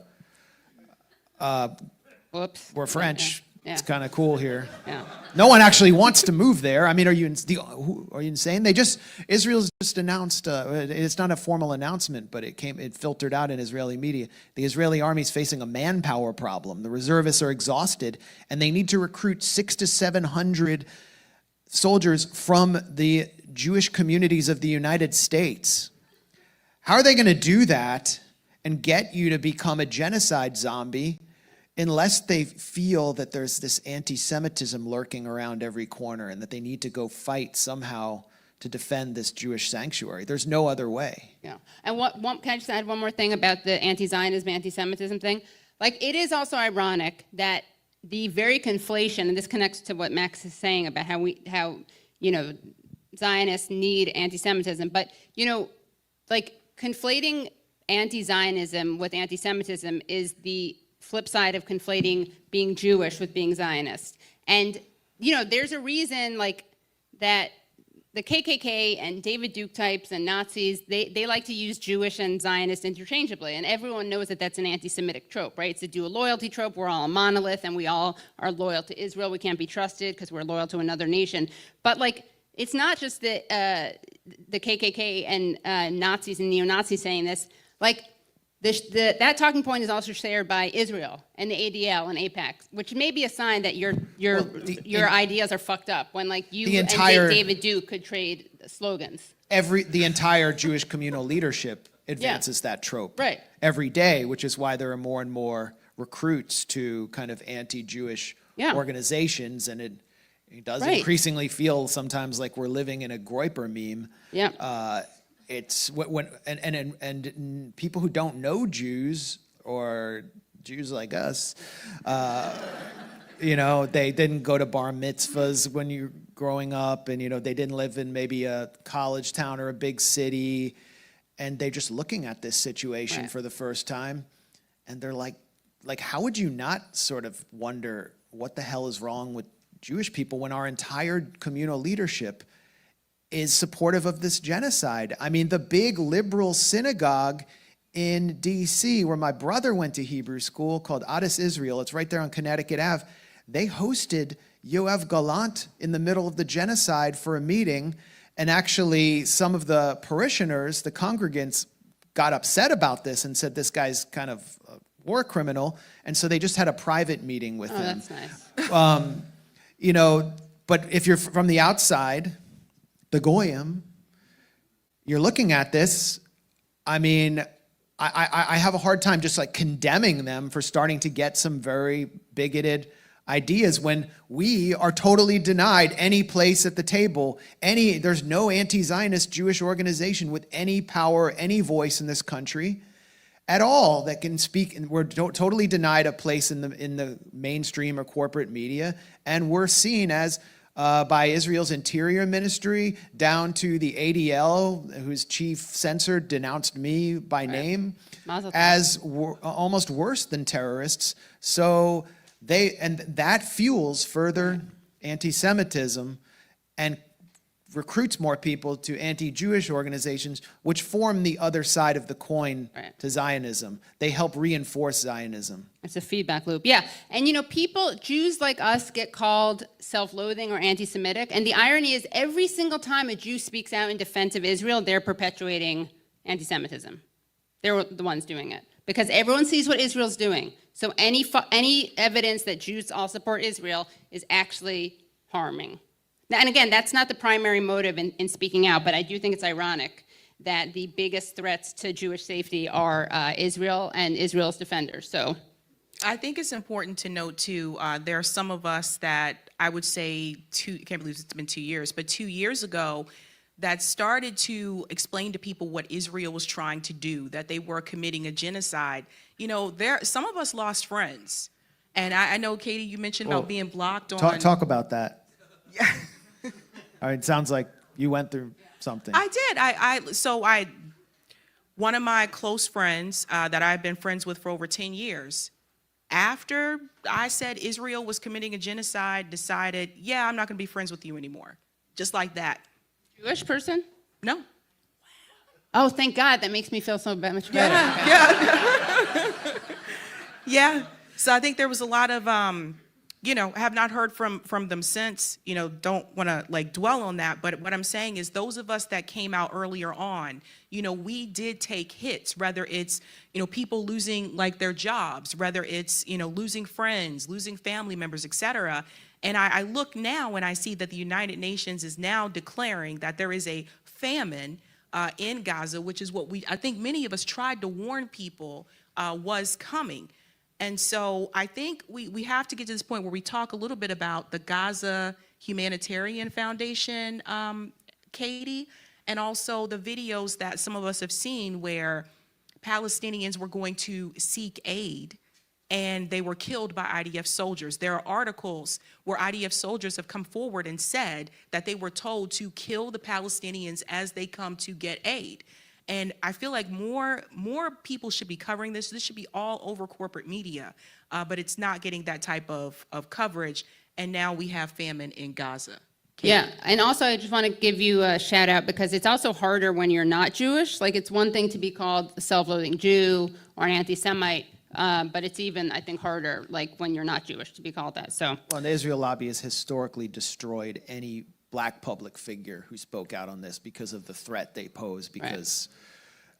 Whoops. we're French. Yeah. It's kind of cool here. Yeah. No one actually wants to move there. I mean, are you insane? Israel's just announced, it's not a formal announcement, but it filtered out in Israeli media. The Israeli army's facing a manpower problem. The reservists are exhausted, and they need to recruit 600 to 700 soldiers from the Jewish communities of the United States. How are they going to do that and get you to become a genocide zombie unless they feel that there's this anti-Semitism lurking around every corner and that they need to go fight somehow to defend this Jewish sanctuary? There's no other way. Yeah. And can I just add one more thing about the anti-Zionism, anti-Semitism thing? Like, it is also ironic that the very conflation, and this connects to what Max is saying about how you know, Zionists need anti-Semitism, but, you know, like, conflating anti-Zionism with anti-Semitism is the flip side of conflating being Jewish with being Zionist. And, you know, there's a reason, like, that the KKK and David Duke types and Nazis, they like to use Jewish and Zionist interchangeably. And everyone knows that that's an anti-Semitic trope, right? It's a dual loyalty trope. We're all a monolith, and we all are loyal to Israel. We can't be trusted because we're loyal to another nation. But, like, it's not just the KKK and Nazis and neo-Nazis saying this. Like, that talking point is also shared by Israel and the ADL and AIPAC, which may be a sign that your ideas are fucked up when, like, you and David Duke could trade slogans. The entire Jewish communal leadership advances that trope Right. every day, which is why there are more and more recruits to kind of anti-Jewish Yeah. organizations, and it does Right. increasingly feel sometimes like we're living in a Groyper meme. Yeah. It's and people who don't know Jews or Jews like us, they didn't go to bar mitzvahs when you were growing up, and they didn't live in maybe a college town or a big city, and they're just looking at this situation Right. for the first time, and they're like, how would you not sort of wonder what the hell is wrong with Jewish people when our entire communal leadership is supportive of this genocide? I mean, the big liberal synagogue in D.C., where my brother went to Hebrew school, called Adas Israel, it's right there on Connecticut Ave, they hosted Yoav Gallant in the middle of the genocide for a meeting, and actually some of the parishioners, the congregants, got upset about this and said this guy's kind of a war criminal, and so they just had a private meeting with Oh, him. that's nice. But if you're from the outside, the goyim, you're looking at this, I mean, I have a hard time just like condemning them for starting to get some very bigoted ideas when we are totally denied any place at the table. There's no anti-Zionist Jewish organization with any power, any voice in this country at all that can speak. And we're totally denied a place in the mainstream or corporate media, and we're seen as by Israel's Interior Ministry down to the ADL, whose chief censor denounced me by name, Mazel tov. as almost worse than terrorists. So that fuels further anti-Semitism and recruits more people to anti-Jewish organizations, which form the other side of the coin Right. to Zionism. They help reinforce Zionism. It's a feedback loop. Yeah. And Jews like us get called self-loathing or anti-Semitic. And the irony is every single time a Jew speaks out in defense of Israel, they're perpetuating anti-Semitism. They're the ones doing it. Because everyone sees what Israel's doing. So any evidence that Jews all support Israel is actually harming. Now, and again, that's not the primary motive in speaking out, but I do think it's ironic that the biggest threats to Jewish safety are Israel and Israel's defenders. So, I think it's important to note, too, there are some of us that I would say, I can't believe it's been 2 years, but 2 years ago, that started to explain to people what Israel was trying to do, that they were committing a genocide. Some of us lost friends. And I know, Katie, you mentioned about being blocked on... Talk about that. Yeah. All right, it sounds like you went through something. I did. One of my close friends that I've been friends with for over 10 years, after I said Israel was committing a genocide, decided, I'm not going to be friends with you anymore. Just like that. Jewish person? No. Oh, thank God. That makes me feel so much better. Yeah. Yeah. So I think there was a lot of, I have not heard from them since, don't want to dwell on that. But what I'm saying is those of us that came out earlier on, we did take hits, whether it's, people losing their jobs, whether it's, losing friends, losing family members, et cetera. And I look now and I see that the United Nations is now declaring that there is a famine in Gaza, which is what I think many of us tried to warn people was coming. And so I think we have to get to this point where we talk a little bit about the Gaza Humanitarian Foundation, Katie, and also the videos that some of us have seen where Palestinians were going to seek aid and they were killed by IDF soldiers. There are articles where IDF soldiers have come forward and said that they were told to kill the Palestinians as they come to get aid. And I feel like more people should be covering this. This should be all over corporate media, but it's not getting that type of coverage. And now we have famine in Gaza. Katie. Yeah, and also I just want to give you a shout out because it's also harder when you're not Jewish. It's one thing to be called a self-loathing Jew or an anti-Semite, but it's even, I think, harder when you're not Jewish to be called that. So, Well, the Israel lobby has historically destroyed any black public figure who spoke out on this because of the threat they pose. Because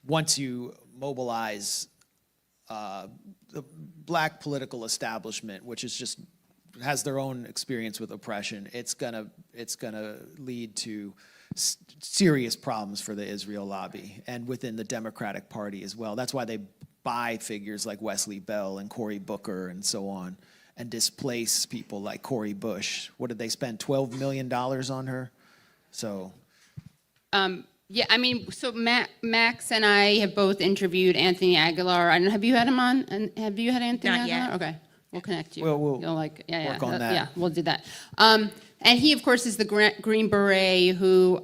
once you mobilize the black political establishment, which is just has their own experience with oppression, it's gonna lead to serious problems for the Israel lobby and within the Democratic Party as well. That's why they buy figures like Wesley Bell and Cory Booker and so on. and displace people like Cori Bush. What did they spend, $12 million on her? So Yeah, I mean, so Max and I have both interviewed Anthony Aguilar. I don't know, have you had him on? And have you had Anthony Not Aguilar? yet. Okay, we'll connect you. We'll You'll like, yeah, work on that. Yeah, we'll do that. And he, of course, is the Green Beret who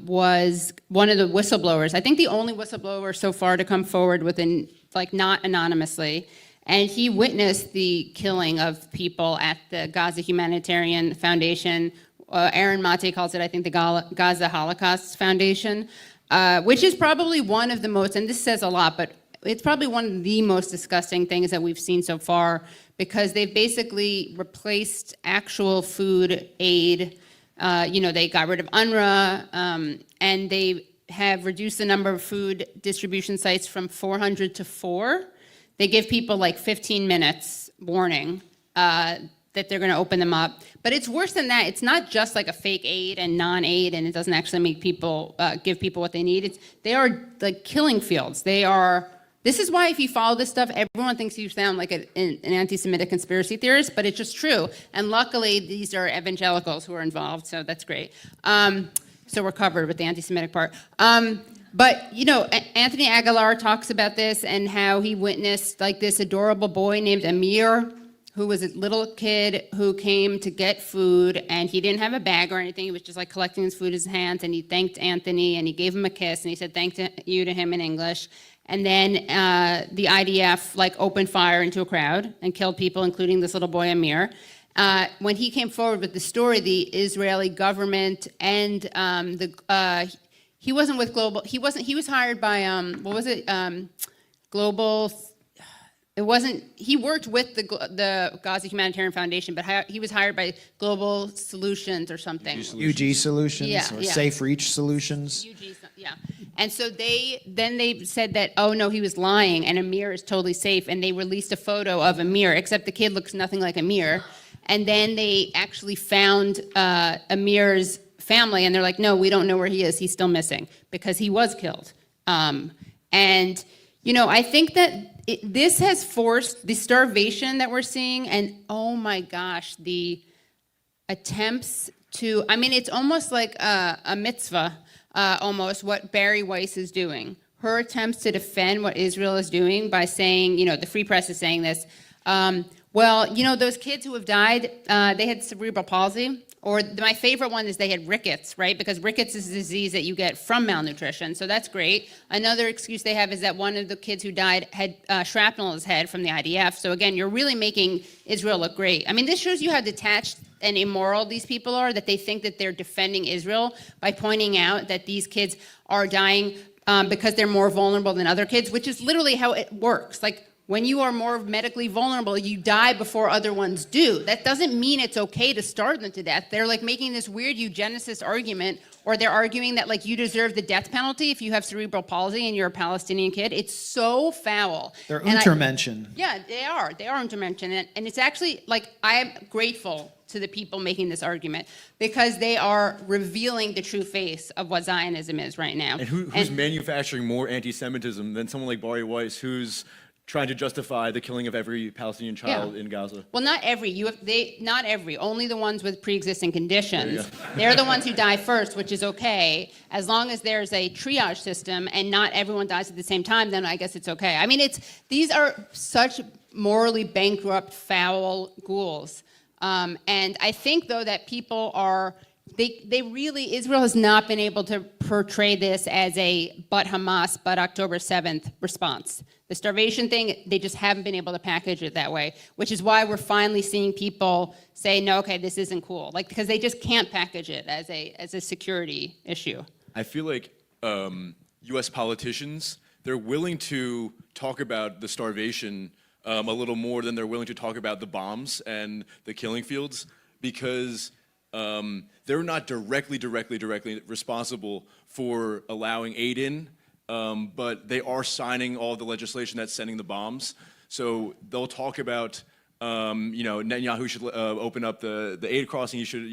was one of the whistleblowers. I think the only whistleblower so far to come forward within, like, not anonymously. And he witnessed the killing of people at the Gaza Humanitarian Foundation. Aaron Mate calls it, I think, the Gaza Holocaust Foundation, which is probably one of the most, and this says a lot, but it's probably one of the most disgusting things that we've seen so far, because they've basically replaced actual food aid. They got rid of UNRWA, and they have reduced the number of food distribution sites from 400 to 4. They give people like 15 minutes warning that they're going to open them up. But it's worse than that. It's not just like a fake aid and non-aid, and it doesn't actually make people give people what they need. They are like killing fields. This is why if you follow this stuff, everyone thinks you sound like an anti-Semitic conspiracy theorist, but it's just true. And luckily, these are evangelicals who are involved, so that's great. So we're covered with the anti-Semitic part. But, Anthony Aguilar talks about this and how he witnessed like this adorable boy named Amir, who was a little kid who came to get food, and he didn't have a bag or anything. He was just like collecting his food in his hands, and he thanked Anthony, and he gave him a kiss, and he said thank you to him in English. And then the IDF like opened fire into a crowd and killed people, including this little boy Amir. When he came forward with the story, the Israeli government and he wasn't with Global. He was hired by Global. It wasn't. He worked with the Gaza Humanitarian Foundation, but he was hired by Global Solutions or something. UG Solutions or Yeah. Safe Reach Solutions. Yeah. And so they said that, oh no, he was lying, and Amir is totally safe, and they released a photo of Amir, except the kid looks nothing like Amir. And then they actually found Amir's family, and they're like, no, we don't know where he is. He's still missing because he was killed. I think that this has forced the starvation that we're seeing, and oh my gosh, the attempts to, it's almost like a mitzvah, almost what Bari Weiss is doing. Her attempts to defend what Israel is doing by saying, the Free Press is saying this, those kids who have died, they had cerebral palsy. Or my favorite one is they had rickets, right? Because rickets is a disease that you get from malnutrition, so that's great. Another excuse they have is that one of the kids who died had shrapnel in his head from the IDF. So again, you're really making Israel look great. This shows you how detached and immoral these people are, that they think that they're defending Israel by pointing out that these kids are dying because they're more vulnerable than other kids, which is literally how it works. Like, when you are more medically vulnerable, you die before other ones do. That doesn't mean it's okay to starve them to death. They're like making this weird eugenicist argument, or they're arguing that like you deserve the death penalty if you have cerebral palsy and you're a Palestinian kid. It's so foul. They're Untermenschen. Yeah, they are. They are Untermenschen. And it's actually like, I am grateful to the people making this argument because they are revealing the true face of what Zionism is right now. And who's manufacturing more anti-Semitism than someone like Bari Weiss, who's trying to justify the killing of every Palestinian child in Gaza? Well, not every. Not every. Only the ones with pre-existing conditions. They're the ones who die first, which is okay, as long as there's a triage system and not everyone dies at the same time. Then I guess it's okay. These are such morally bankrupt, foul ghouls, and I think though that people are. Israel has not been able to portray this as a but Hamas, but October 7th response. The starvation thing, they just haven't been able to package it that way, which is why we're finally seeing people say, no, okay, this isn't cool. Because they just can't package it as a security issue. I feel like U.S. politicians, they're willing to talk about the starvation a little more than they're willing to talk about the bombs and the killing fields, because they're not directly responsible for allowing aid in, but they are signing all the legislation that's sending the bombs. So they'll talk about, Netanyahu should open up the aid crossing. He should,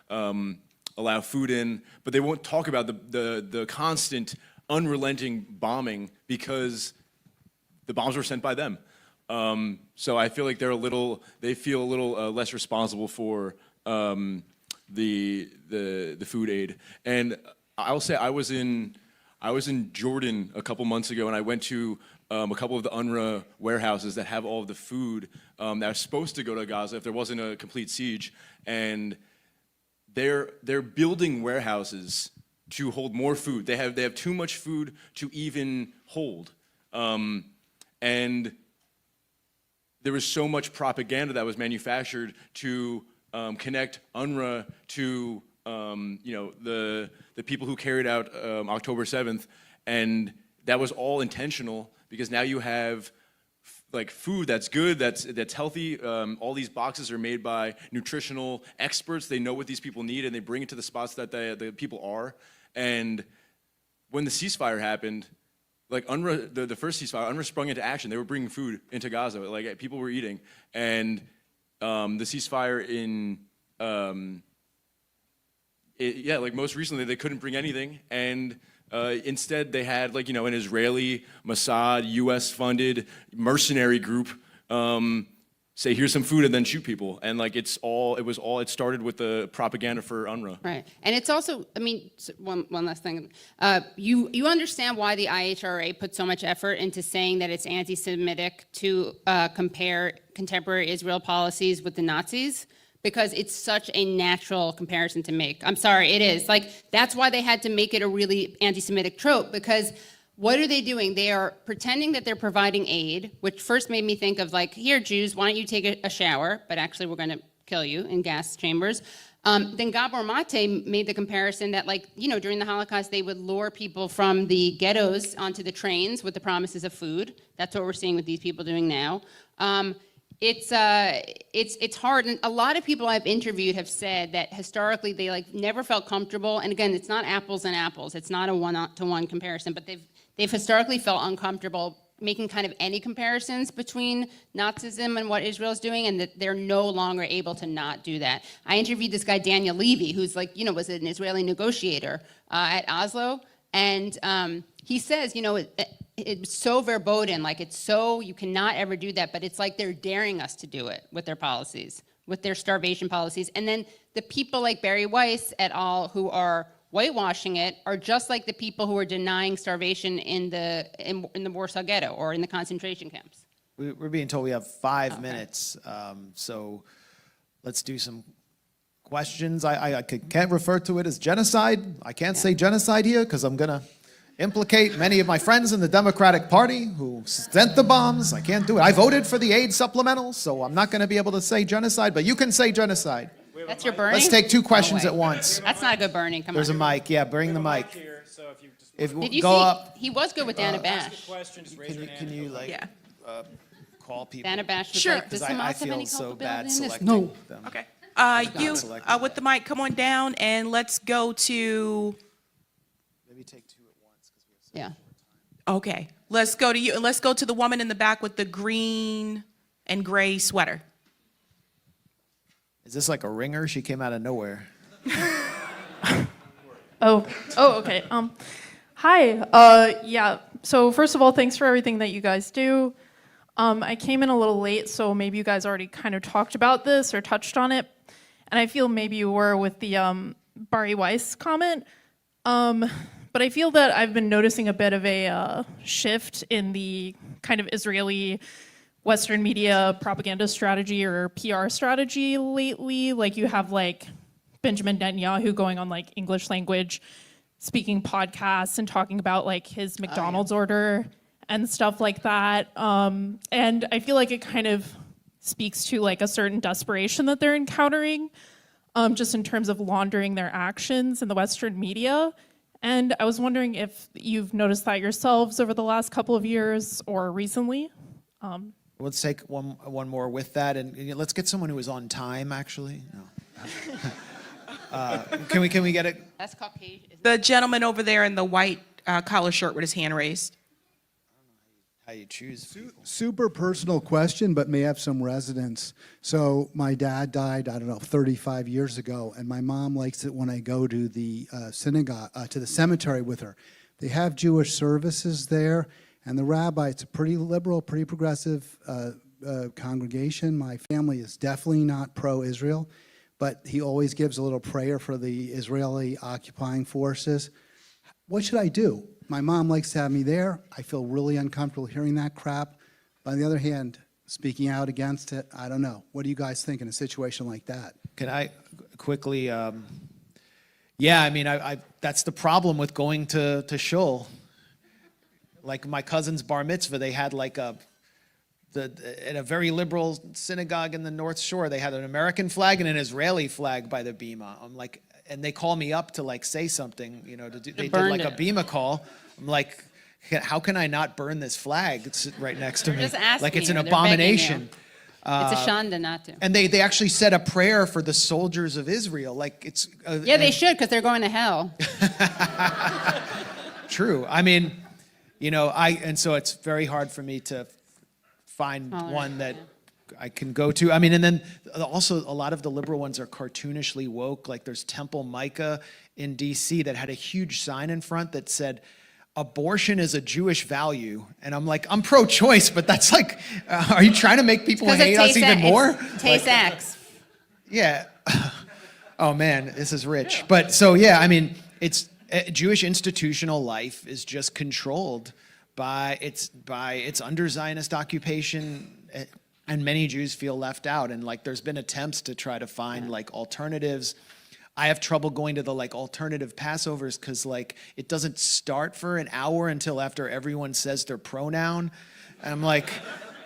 allow food in, but they won't talk about the constant, unrelenting bombing because the bombs were sent by them. So I feel like they feel a little less responsible for the food aid. And I'll say I was in Jordan a couple months ago, and I went to a couple of the UNRWA warehouses that have all of the food that was supposed to go to Gaza if there wasn't a complete siege, and they're building warehouses to hold more food. They have too much food to even hold, and there was so much propaganda that was manufactured to connect UNRWA to the people who carried out October 7th, and that was all intentional because now you have like food that's good, that's healthy. All these boxes are made by nutritional experts. They know what these people need, and they bring it to the spots that the people are. And when the ceasefire happened, like UNRWA, the first ceasefire, UNRWA sprung into action. They were bringing food into Gaza. Like people were eating, and the ceasefire in like most recently they couldn't bring anything, and instead they had like an Israeli Mossad U.S. funded mercenary group say here's some food and then shoot people, and like it started with the propaganda for UNRWA. Right, and it's also, I mean, one last thing. You understand why the IHRA put so much effort into saying that it's anti-Semitic to compare contemporary Israel policies with the Nazis? Because it's such a natural comparison to make. I'm sorry, it is. Like, that's why they had to make it a really anti-Semitic trope, because what are they doing? They are pretending that they're providing aid, which first made me think of like, here, Jews, why don't you take a shower? But actually, we're gonna kill you in gas chambers. Then Gabor Mate made the comparison that, like, during the Holocaust, they would lure people from the ghettos onto the trains with the promises of food. That's what we're seeing with these people doing now. It's hard, and a lot of people I've interviewed have said that historically they like never felt comfortable. And again, it's not apples and apples; it's not a one-to-one comparison. But they've historically felt uncomfortable making kind of any comparisons between Nazism and what Israel's doing, and that they're no longer able to not do that. I interviewed this guy Daniel Levy, who's like was an Israeli negotiator at Oslo, and he says it's so verboten, like it's so, you cannot ever do that, but it's like they're daring us to do it with their policies, with their starvation policies. And then the people like Barry Weiss et al. Who are whitewashing it are just like the people who are denying starvation in the Warsaw Ghetto or in the concentration camps. We're being told we have 5 minutes, so let's do some questions. I can't refer to it as genocide. I can't say genocide here because I'm gonna implicate many of my friends in the Democratic Party who sent the bombs. I can't do it. I voted for the aid supplemental, so I'm not going to be able to say genocide, but you can say genocide. That's your burning? Let's take 2 questions at once. That's not a good burning, come There's on. a mic. Yeah, bring the mic. If Did you go see, up, he was good with Dana Bash. can you like Yeah. call people? Dana Bash was Sure. like, does Because I Hamas have any feel so culpability bad in this? selecting No. them. Okay. You selected. with the mic, come on down, and let's go to. Maybe take 2 at once. Yeah. Okay, let's go to you, and let's go to the woman in the back with the green and gray sweater. Is this like a ringer? She came out of nowhere. Oh, okay. Hi. Yeah. So first of all, thanks for everything that you guys do. I came in a little late, so maybe you guys already kind of talked about this or touched on it, and I feel maybe you were with the Barry Weiss comment. But I feel that I've been noticing a bit of a shift in the kind of Israeli Western media propaganda strategy or PR strategy lately. Like you have like Benjamin Netanyahu going on like English language speaking podcasts and talking about like his McDonald's order and stuff like that. And I feel like it kind of speaks to like a certain desperation that they're encountering just in terms of laundering their actions in the Western media. And I was wondering if you've noticed that yourselves over the last couple of years or recently. Let's take one more with that, and let's get someone who is on time. Actually, no. Can we get it? That's Caucasian. The gentleman over there in the white collar shirt with his hand raised. How you choose people. Super personal question, but may have some resonance. So my dad died, 35 years ago, and my mom likes it when I go to the synagogue, to the cemetery with her. They have Jewish services there, And the rabbi, it's a pretty liberal, pretty progressive congregation. My family is definitely not pro-Israel, but he always gives a little prayer for the Israeli occupying forces. What should I do? My mom likes to have me there. I feel really uncomfortable hearing that crap. But on the other hand, speaking out against it, I don't know. What do you guys think in a situation like that? Can I quickly? Yeah, I mean, I that's the problem with going to shul. Like my cousin's bar mitzvah, they had like in a very liberal synagogue in the North Shore, they had an American flag and an Israeli flag by the bima. I'm like, and they call me up to like say something, you know, they did like a bima call. I'm like, how can I not burn this flag? It's right next to me. Just asking Like it's an you. They're begging abomination. you. It's a shanda not to. And they actually said a prayer for the soldiers of Israel. Like it's Yeah, they should, because they're going to hell. True. I mean, you know, and so it's very hard for me to find one that I can go to. I mean, and then also a lot of the liberal ones are cartoonishly woke. Like there's Temple Micah in DC that had a huge sign in front that said, abortion is a Jewish value. And I'm like, I'm pro-choice, but that's like, are you trying to make people hate us even more? Taste X. Yeah. Oh man, this is rich. But so, yeah, I mean, it's Jewish institutional life is just controlled by its under Zionist occupation, and many Jews feel left out. And like, there's been attempts to try to find like alternatives. I have trouble going to the like alternative Passovers because like it doesn't start for an hour until after everyone says their pronoun. And I'm like,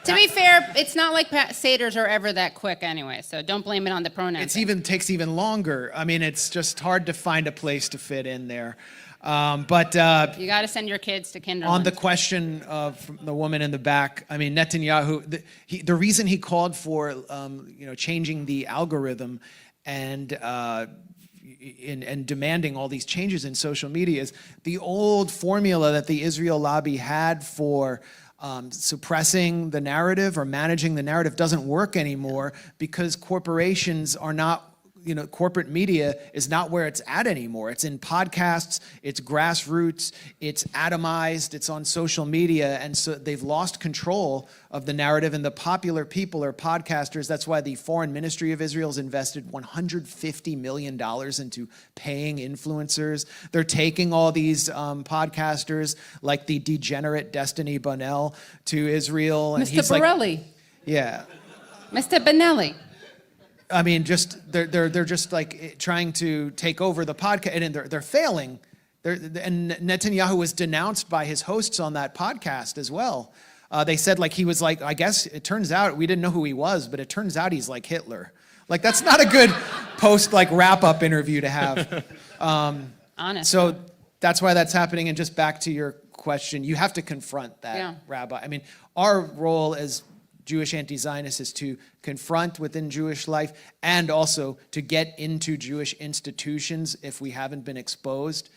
To be fair, it's not like Seders are ever that quick anyway, so don't blame it on the pronouns. takes even longer. I mean, it's just hard to find a place to fit in there. But you got to send your kids to kindergarten. on the question of the woman in the back, I mean, Netanyahu, the reason he called for changing the algorithm and demanding all these changes in social media is the old formula that the Israel lobby had for suppressing the narrative or managing the narrative doesn't work anymore because corporations are not, corporate media is not where it's at anymore. It's in podcasts, it's grassroots, it's atomized, it's on social media, and so they've lost control of the narrative, and the popular people are podcasters. That's why the Foreign Ministry of Israel's invested $150 million into paying influencers. They're taking all these podcasters, like the degenerate Destiny Bonnell, to Israel. And Mr. Borelli. Yeah. Mr. Benelli. I mean, they're just like trying to take over the podcast, and they're failing. And Netanyahu was denounced by his hosts on that podcast as well. They said like he was like, I guess it turns out we didn't know who he was, but it turns out he's like Hitler. Like that's not a good post like wrap up interview to have. Honest. So that's why that's happening. And just back to your question, you have to confront that, Rabbi. I mean, our role as Jewish anti-Zionists is to confront within Jewish life and also to get into Jewish institutions if we haven't been exposed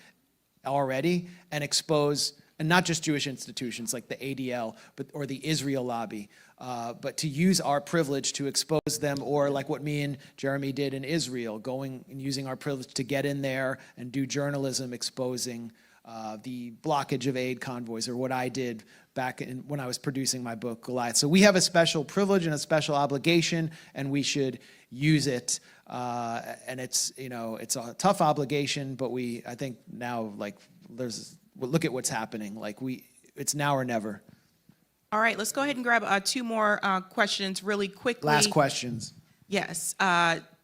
already, and expose, and not just Jewish institutions like the ADL or the Israel lobby, but to use our privilege to expose them, or like what me and Jeremy did in Israel, going and using our privilege to get in there and do journalism exposing the blockage of aid convoys, or what I did back when I was producing my book, Goliath. So we have a special privilege and a special obligation, and we should use it. And it's a tough obligation, but I think now, like, look at what's happening. Like it's now or never. All right, let's go ahead and grab two more questions really quickly. Last questions. Yes.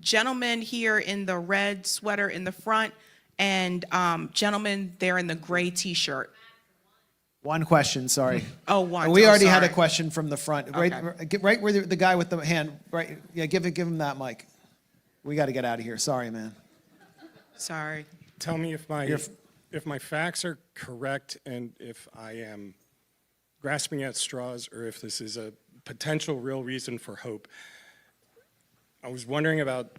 Gentleman here in the red sweater in the front, and gentleman there in the gray T-shirt. One question, sorry. Oh, one. We already had a sorry. question from the front. Right where the guy with the hand, right? Yeah, give him that mic. We got to get out of here. Sorry, man. Sorry. Tell me if my facts are correct and if I am grasping at straws or if this is a potential real reason for hope. I was wondering about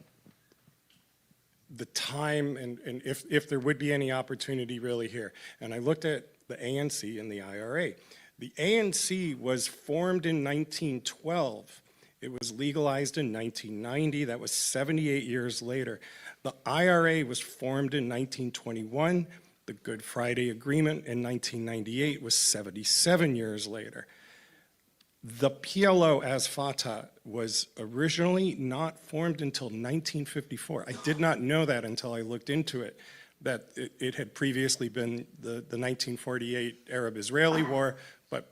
the time and if there would be any opportunity really here. And I looked at the ANC and the IRA. The ANC was formed in 1912. It was legalized in 1990. That was 78 years later. The IRA was formed in 1921. The Good Friday Agreement in 1998 was 77 years later. The PLO as Fatah was originally not formed until 1954. I did not know that until I looked into it, that it had previously been the 1948 Arab-Israeli War, but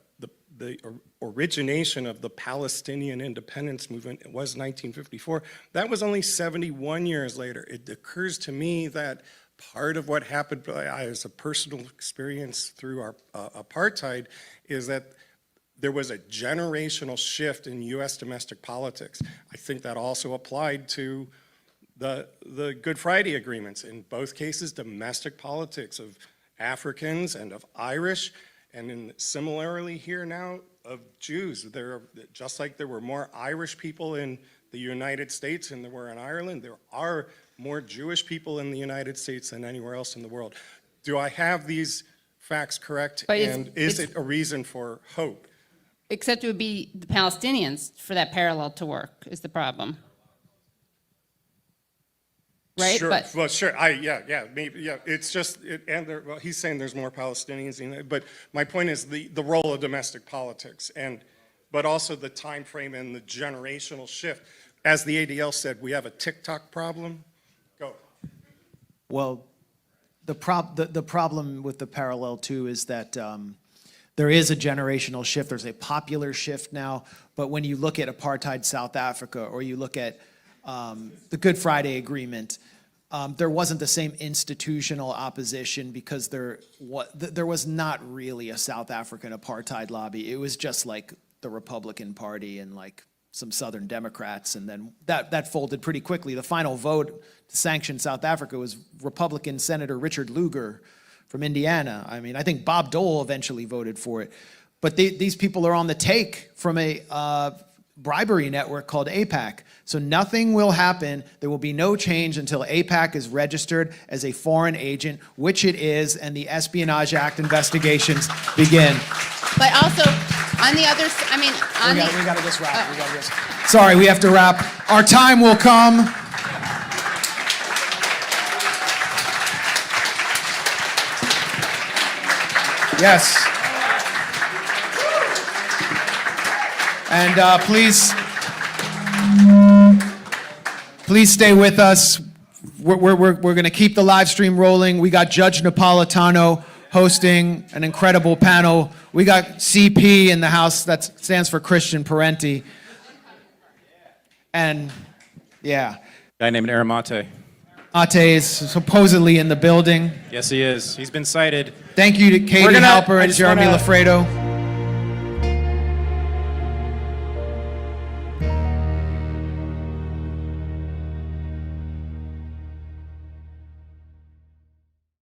the origination of the Palestinian independence movement was 1954. That was only 71 years later. It occurs to me that part of what happened as a personal experience through our apartheid is that there was a generational shift in U.S. domestic politics. I think that also applied to the Good Friday agreements. In both cases, domestic politics of Africans and of Irish, and similarly here now of Jews. Just like there were more Irish people in the United States than there were in Ireland, there are more Jewish people in the United States than anywhere else in the world. Do I have these facts correct? But and is it a reason for hope? Except it would be the Palestinians for that parallel to work is the problem. Right? Sure. But Well, sure. Maybe. Yeah. It's just, well, he's saying there's more Palestinians, but my point is the role of domestic politics, but also the time frame and the generational shift. As the ADL said, we have a TikTok problem. Go. Well, the problem with the parallel too is that there is a generational shift. There's a popular shift now. But when you look at apartheid South Africa, or you look at the Good Friday Agreement, there wasn't the same institutional opposition because there was not really a South African apartheid lobby. It was just like the Republican Party and like some Southern Democrats, and then that folded pretty quickly. The final vote to sanction South Africa was Republican Senator Richard Lugar from Indiana. I mean, I think Bob Dole eventually voted for it. But these people are on the take from a bribery network called AIPAC. So nothing will happen. There will be no change until AIPAC is registered as a foreign agent, which it is, and the Espionage Act investigations begin. But also, on the other, I mean, on We gotta just wrap. Sorry, we have to wrap. Our time will come. Yes. And please stay with us. We're going to keep the live stream rolling. We got Judge Napolitano hosting an incredible panel. We got CP in the house, that stands for Christian Parenti. And yeah. Guy named Aramate. Ate is supposedly in the building. Yes, he is. He's been cited. Thank you to Katie Halper and Jeremy Loffredo.